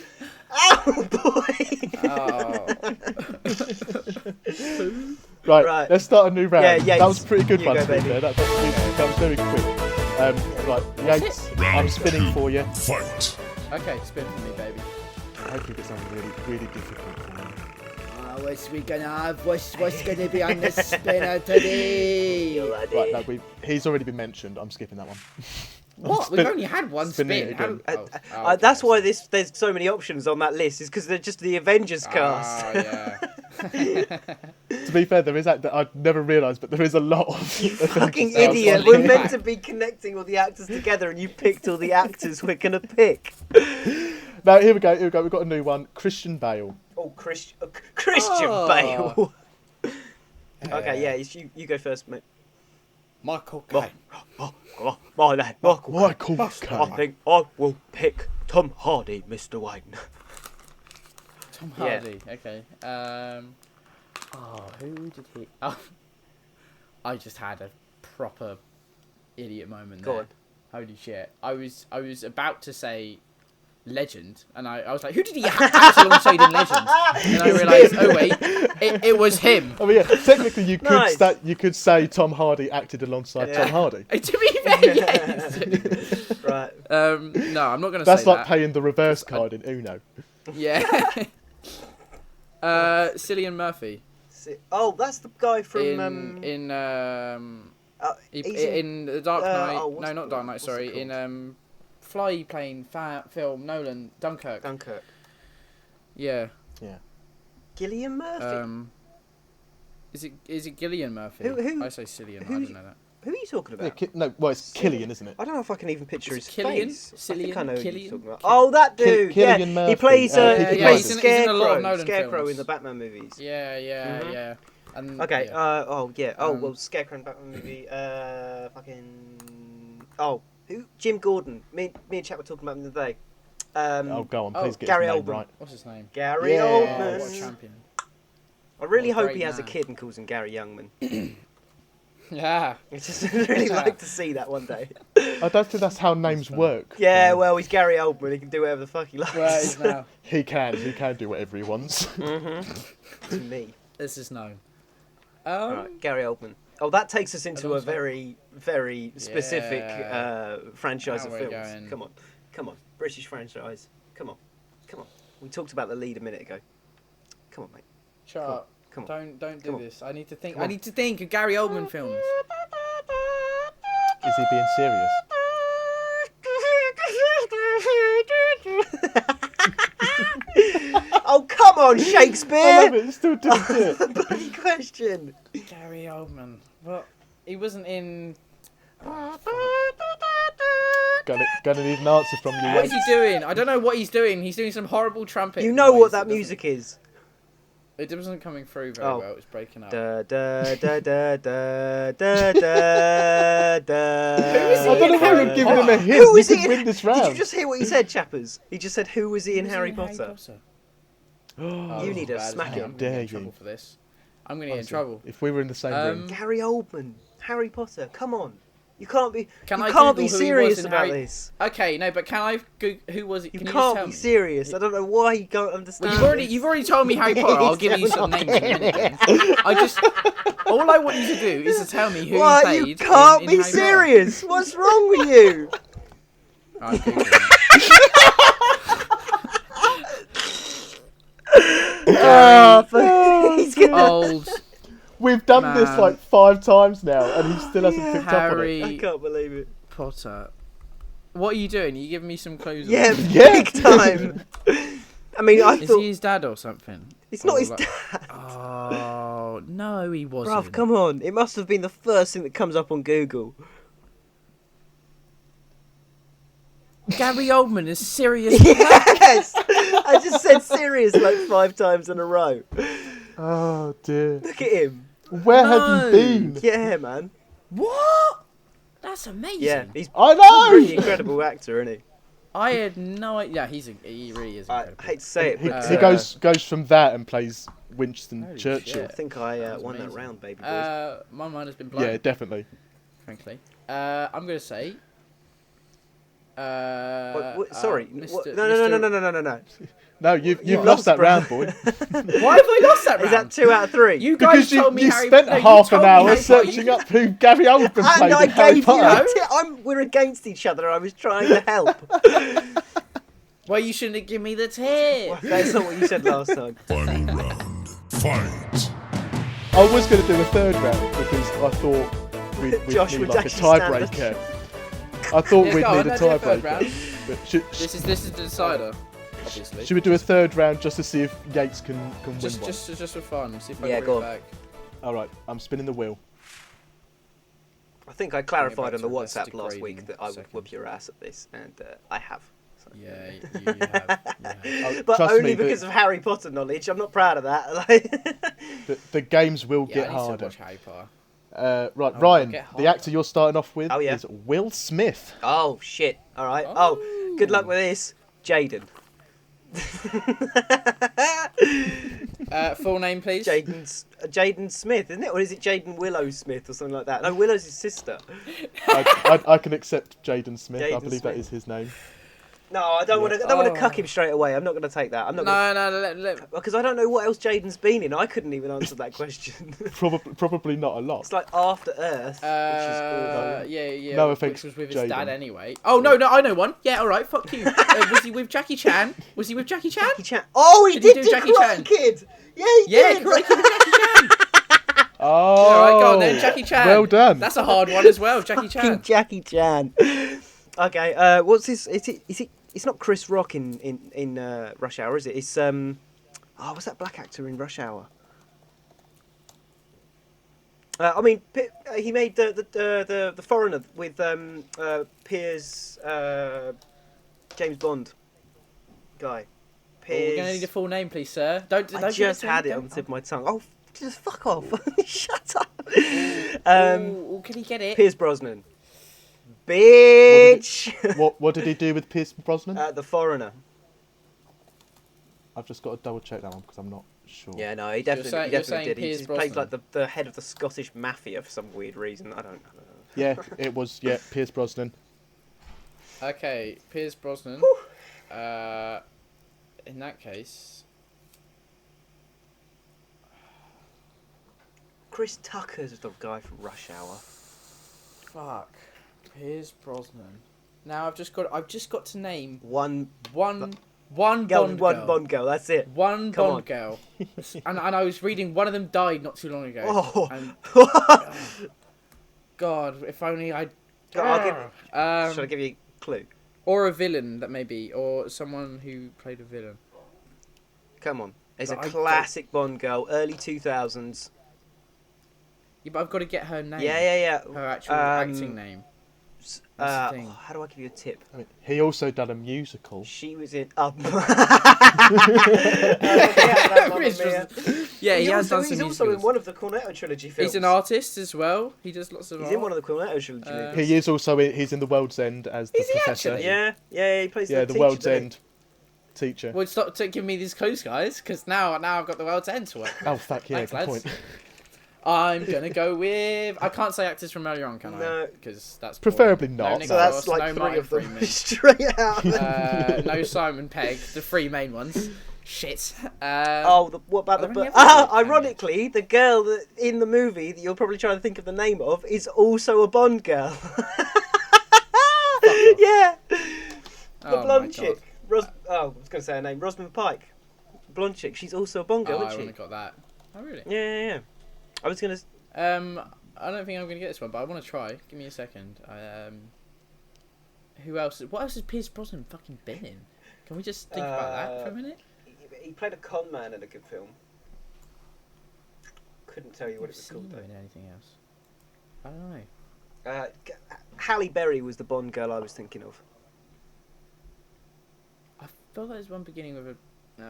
Owl boy. Oh. right, let's start a new round. Yeah, Yates. That was a pretty good You one go, to be baby. fair. That was very quick. Right, Yates, I'm spinning for you. Fight. Okay, spin for me, baby. I hope you get something really, really difficult for me. What's we gonna have? What's gonna be on the spinner today? Right, no, he's already been mentioned. I'm skipping that one. What? We've only had one spinning spin. it again. Okay. That's why there's so many options on that list. Is because they're just the Avengers cast. Yeah. To be fair, there is I'd never realised, but there is a lot of Fucking Sounds idiot. like We're you meant back. to be connecting all the actors together and you picked all the actors we're going to pick. Now here we go. We've got a new one. Christian Bale. Oh, Christian Oh. Bale. Okay, yeah, you go first, mate. Michael Caine. My lad, Michael. Michael I Caine. think I will pick Tom Hardy, Mr. Wayne. Tom Yeah. Hardy. Okay. Who did he? Oh, I just had a proper idiot moment Go there. on. Holy shit! I was about to say Legend, and I was like, who did he act alongside in Legend? And I realised, oh wait, it was him. I mean, yeah, technically you could Nice. you could say Tom Hardy acted alongside Yeah. Tom Hardy. To be fair, yes. Right. No, I'm not going to That's say like that. playing the reverse card in Uno. Yeah. Cillian Murphy Oh, that's the guy from... in he's the Dark Knight. oh, what's no, it not called? Dark Knight. What's it Sorry, called? in fly plane film Nolan Dunkirk. Dunkirk. Yeah. Gillian Murphy. Is it Gillian Murphy? Who- I say Cillian. I who- don't know that. Who are you talking Yeah, about? no, well, it's Killian, isn't it? I don't know if I can even picture Is his it Killian? face. I think I Cillian? know who you're Killian? talking about. Oh, that dude. Cillian Yeah, Murphy. he plays. Peaky He yeah, plays he's in a lot of Scarecrow. Nolan Scarecrow films. in the Batman movies. Yeah. Mhm. Yeah. And, Okay. yeah. Oh, Um, well, Scarecrow in Batman movie. Oh, who? Jim Gordon. Me and Chap were talking about him the other day. Oh, go on, please get Gary his name Oldman. right. What's his name? Gary Yeah. Oh, Oldman. what a champion. I really What a hope great he has a man. kid and calls him Gary Youngman. Yeah. I just really like to see that one day. I don't think that's how names work. Yeah, well, he's Gary Oldman. He can do whatever the fuck he likes. Where is now? He can do whatever he wants. To me. This is known. Alright, Gary Oldman. Oh, that takes us into a Alongside- very, very specific Yeah. franchise Now of we're films. going. Come on. British franchise. Come on. We talked about the lead a minute ago. Come on, mate. Shut up. Come on. Don't Come do on. this. I need to think. Come I on. need to think of Gary Oldman films. Is he being serious? Oh, come on, I love Shakespeare! it. He still didn't do it. Bloody question. Gary Oldman. Well, he wasn't in. Gonna need an answer from you. What is Yates. he doing? I don't know what he's doing. He's doing some horrible trumpet. You know what noise that doesn't- music is. It wasn't coming through very Oh. well. It was breaking up. Da da da da da da da da. is he I don't know in why Harry you're giving him a Potter? hint. Who We is he could in? win this Did you round. just hear what he said, Chappers? He just said, "Who was he in Was he Harry Potter?" Oh, You need to bad as smack hell. him. I'm gonna get Dare in trouble you. for this. I'm gonna get in Honestly, trouble. If we were in the same room. Gary Oldman, Harry Potter. Come on. You can't be. Can you I can't Google be who he serious was in about Harry... this. Okay, no, but can I? Who was it? You Can you just can't tell be me? serious. I don't know why you can't understand. Well, you've already told me Harry Potter. I'll give you some names in a minute. Then. All I want you to do is to tell me who What? he played. You can't in be Harry Potter. serious. What's wrong with you? I'm Googling. He's gonna... Old We've done this Man. like 5 times now, and he still hasn't picked up on it. Harry I can't believe it. Potter. What are you doing? Are you giving me some clues? Yeah, Yeah. big time. I mean, I Is thought he his dad or something? it's not Or his like- dad. Oh no, he wasn't. Bruv, come on. It must have been the first thing that comes up on Google. Gary Oldman is serious. Yes! I just said serious like 5 times in a row. Oh dear. Look at him. Where have No. you been? Yeah, man. What? That's amazing. Yeah, he's I a know. really incredible actor, isn't he? I had no idea. Yeah, he really is I incredible. hate to say it, He, but he goes from that and plays Winston Holy Churchill. I shit. think I That was won that amazing. round, baby boys. My mind has been blown. Yeah, definitely. Frankly, I'm gonna say. Sorry. Mr. No. No, you've You lost that bro. round, boy. Why have I lost that round? Is that 2 out of 3? You guys Because told me you Harry. spent no, you half told an me hour Harry Potter. searching up who Gary Oldman and played I in Harry gave you Potter. we're against each other. I was trying to help. Well, you shouldn't have given me the tip. That's not what you said last time. Final round. Fight. I was going to do a 3rd round because I thought we'd Josh need would like a actually stand tiebreaker. I thought Yeah, we'd go on, need a let's do a third tiebreaker. round. But This is the decider, obviously. should we do a 3rd round just to see if Yates can win one? Just for fun. See if I Yeah, can go bring on. it back. All right, I'm spinning the wheel. I think I clarified back on the to less WhatsApp last degrading week that I would second. whoop your ass at this, and I have. So. Yeah, you have. Oh, But trust only me, because of Harry Potter knowledge. I'm not proud of that. the games will Yeah, get I need to harder. watch Harry Potter. Right, Oh, Ryan, get the harder. actor you're starting off with Oh, yeah. is Will Smith. Oh shit! All right. Oh, good luck with this, Jaden. Full name, please. Jaden Smith, isn't it? Or is it Jaden Willow Smith or something like that? No, Willow's his sister. I can accept Jaden Smith. I Jaden believe Smith. that is his name. No, I don't want to. I don't want to cuck him straight away. I'm not going to take that. I'm not. No, Because I don't know what else Jaden's been in. I couldn't even answer that question. Probably not a lot. It's like After Earth, which is yeah. No which offense, was with his Jaden. dad anyway. Oh no, I know one. Yeah, all right, fuck you. Was he with Jackie Chan? Was he with Jackie Chan? Jackie Chan. Oh, he Did he did do do Jackie Karate Chan? Kid. Yeah, he Yeah, did. correct. With Jackie Chan. Oh, All right, go on then, Jackie Chan. Well done. That's a hard one as well, Jackie Fucking Chan. Jackie Chan. Okay, what's his? It's not Chris Rock in Rush Hour, is it? It's what's that black actor in Rush Hour? He made the Foreigner with Piers James Bond guy. We're gonna need a full name, please, sir. Don't. I give just to had me, it on don't- the tip of my tongue. Oh, just fuck off! Shut up. Ooh, can he get it? Piers Brosnan. Bitch. What did he do with Pierce Brosnan? The Foreigner. I've just got to double check that one because I'm not sure. Yeah, no, he definitely you're saying did. He Piers just played Brosnan. like the head of the Scottish mafia for some weird reason. I don't know. Yeah, it was. Yeah, Pierce Brosnan. Okay, Piers Brosnan. In that case, Chris Tucker's the guy from Rush Hour. fuck, Piers Brosnan. Now I've just got to name One one girl, Bond girl. one Bond girl. That's it. One Come Bond on. girl. and I was reading one of them died not too long ago. Oh. And, God, if only I. Should I give you a clue? Or a villain that maybe, or someone who played a villain. Come on. It's a But I classic Bond girl, early 2000s. Yeah, but I've got to get her name. Yeah. Her actual acting name. That's the thing. How do I give you a tip? I mean, he also done a musical. She was in. Yeah, he has done some He's also in musicals. one of the Cornetto trilogy films. He's an artist as well. He does lots of He's art. in one of the Cornetto trilogy films. He is also he's in the World's End as the Is he professor. actually? Yeah, he plays Yeah, the the teacher, World's doesn't he? End teacher. Well, stop giving me these clues, guys, because now I've got the world's end to work. Oh fuck yeah, Thanks, good lads. point. I'm gonna go with. I can't say actors from earlier on, can I? No. Because that's Preferably boring. not. No Nick So that's Frost, like no 3 Martin of them Freeman. straight out. No Simon Pegg, the 3 main ones. Shit. What about Are the? there any other cameos? Ironically, the girl that in the movie that you're probably trying to think of the name of is also a Bond girl. Yeah, the blonde chick. I was going to say her name, Rosamund Pike. Blonde chick. She's also a Bond girl, I isn't she? wouldn't have got that. Oh really? Yeah. I was going to. I don't think I'm gonna get this one, but I want to try. Give me a second. Who else? What else has Pierce Brosnan fucking been in? Can we just think about that for a minute? He played a con man in a good film. Couldn't tell you what it was called though. Anything else? I don't know. Halle Berry was the Bond girl I was thinking of. I feel like there's one beginning with a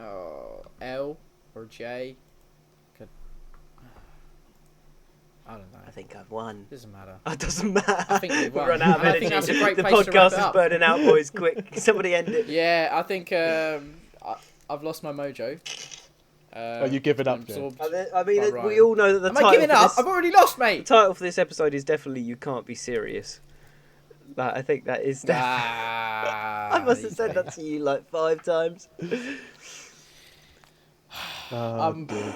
L or J. I don't know. I think I've won. Doesn't matter. It doesn't matter. I think we've won. run out of And I energy. think that's a great The place to wrap podcast it is up. burning out, boys. Quick, somebody end it. Yeah, I think I've lost my mojo. You give it up, absorbed I mean, by we Ryan. all know that the Am I title. giving for up? this- I've already lost, The mate. title for this episode is definitely "You Can't Be Serious." Like, I think that is. I must have said that to you like 5 times. Dear.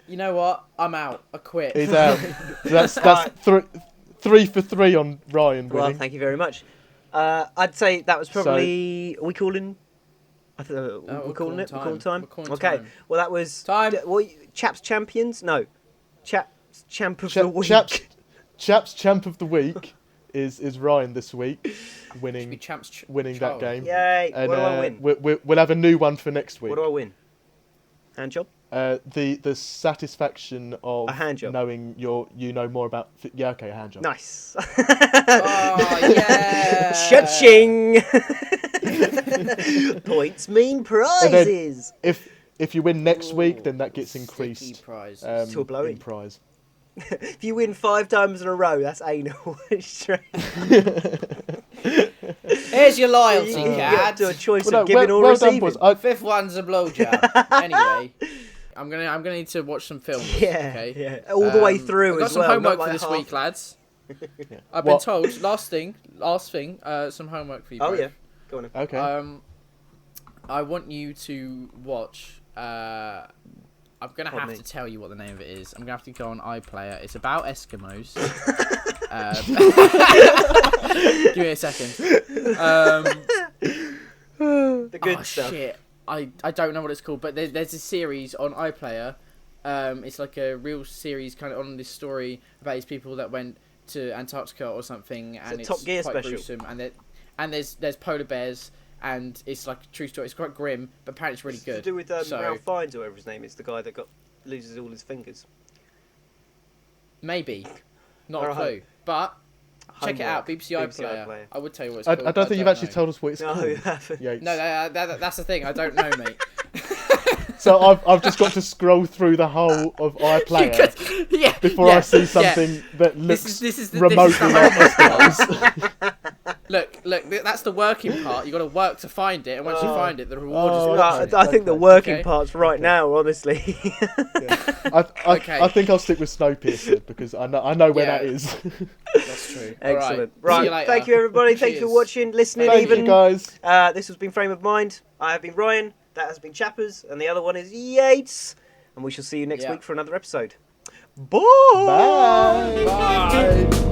You know what? I'm out. I quit. He's out. That's 3 for 3 on Ryan Well, winning. thank you very much. I'd say that was probably. Are we calling? I think we're calling it. We're calling time. We're calling Okay. time. Well, that was Time. Chaps Champions. No, Chaps Champ of the Cha- Week. Chaps Champ of the Week is Ryan this week, Be winning champs that child. game. Yay! And, What do I win? We'll have a new one for next week. What do I win? Hand job. The satisfaction of A hand job. knowing you know more about. Yeah, okay, a hand job. Nice. Oh yeah. Cha-ching! Points mean prizes. If you win next week, then that gets Sticky increased prizes. To a blowy. in prize. If you win 5 times in a row, that's anal. Straight. Here's your loyalty You get card. to a choice Well, of giving or done, receiving. boys. 5th one's a blowjob. Anyway, I'm gonna need to watch some films. Yeah, Okay. yeah. All the way through I've got as some well. homework not for like this half. week, lads. Yeah. I've been What? told. Last thing. Some homework for you. Oh both. yeah, go on. Then. Okay. I want you to watch. I'm gonna Pardon have me. to tell you what the name of it is. I'm gonna have to go on iPlayer. It's about Eskimos. Give me a second. The good stuff. Shit. I don't know what it's called, but there's a series on iPlayer. It's like a real series kind of on this story about these people that went to Antarctica or something, and a it's Top Gear quite special. gruesome. And there's polar bears, and it's like a true story. It's quite grim, but apparently it's really It's good. to do with So- Ralph Fiennes or whatever his name is, the guy that loses all his fingers. Maybe, not a Alright. clue, but check it out. Homework. BBC iPlayer. iPlayer. I would tell you what it's I called. don't think you've actually know. told us what it's No, called. you haven't. Yates. No, that's the thing. I don't know, mate. So I've just got to scroll through the whole of iPlayer Yeah. before I see something that looks This is the remotely like Eskimos. Look, that's the working part. You got to work to find it, and once you find it, the reward Oh, is Well, watching it. I think the Okay. working Okay. part's right now, honestly. Okay. I think I'll stick with Snowpiercer because I know where Yeah. that is. That's true. Excellent. All right. See you Right. later. Thank you, everybody. Thank you for Cheers. watching, listening, Thank even. you guys. This has been Frame of Mind. I have been Ryan. That has been Chappers. And the other one is Yates. And we shall see you next Yeah. week for another episode. Bye. Bye. Bye.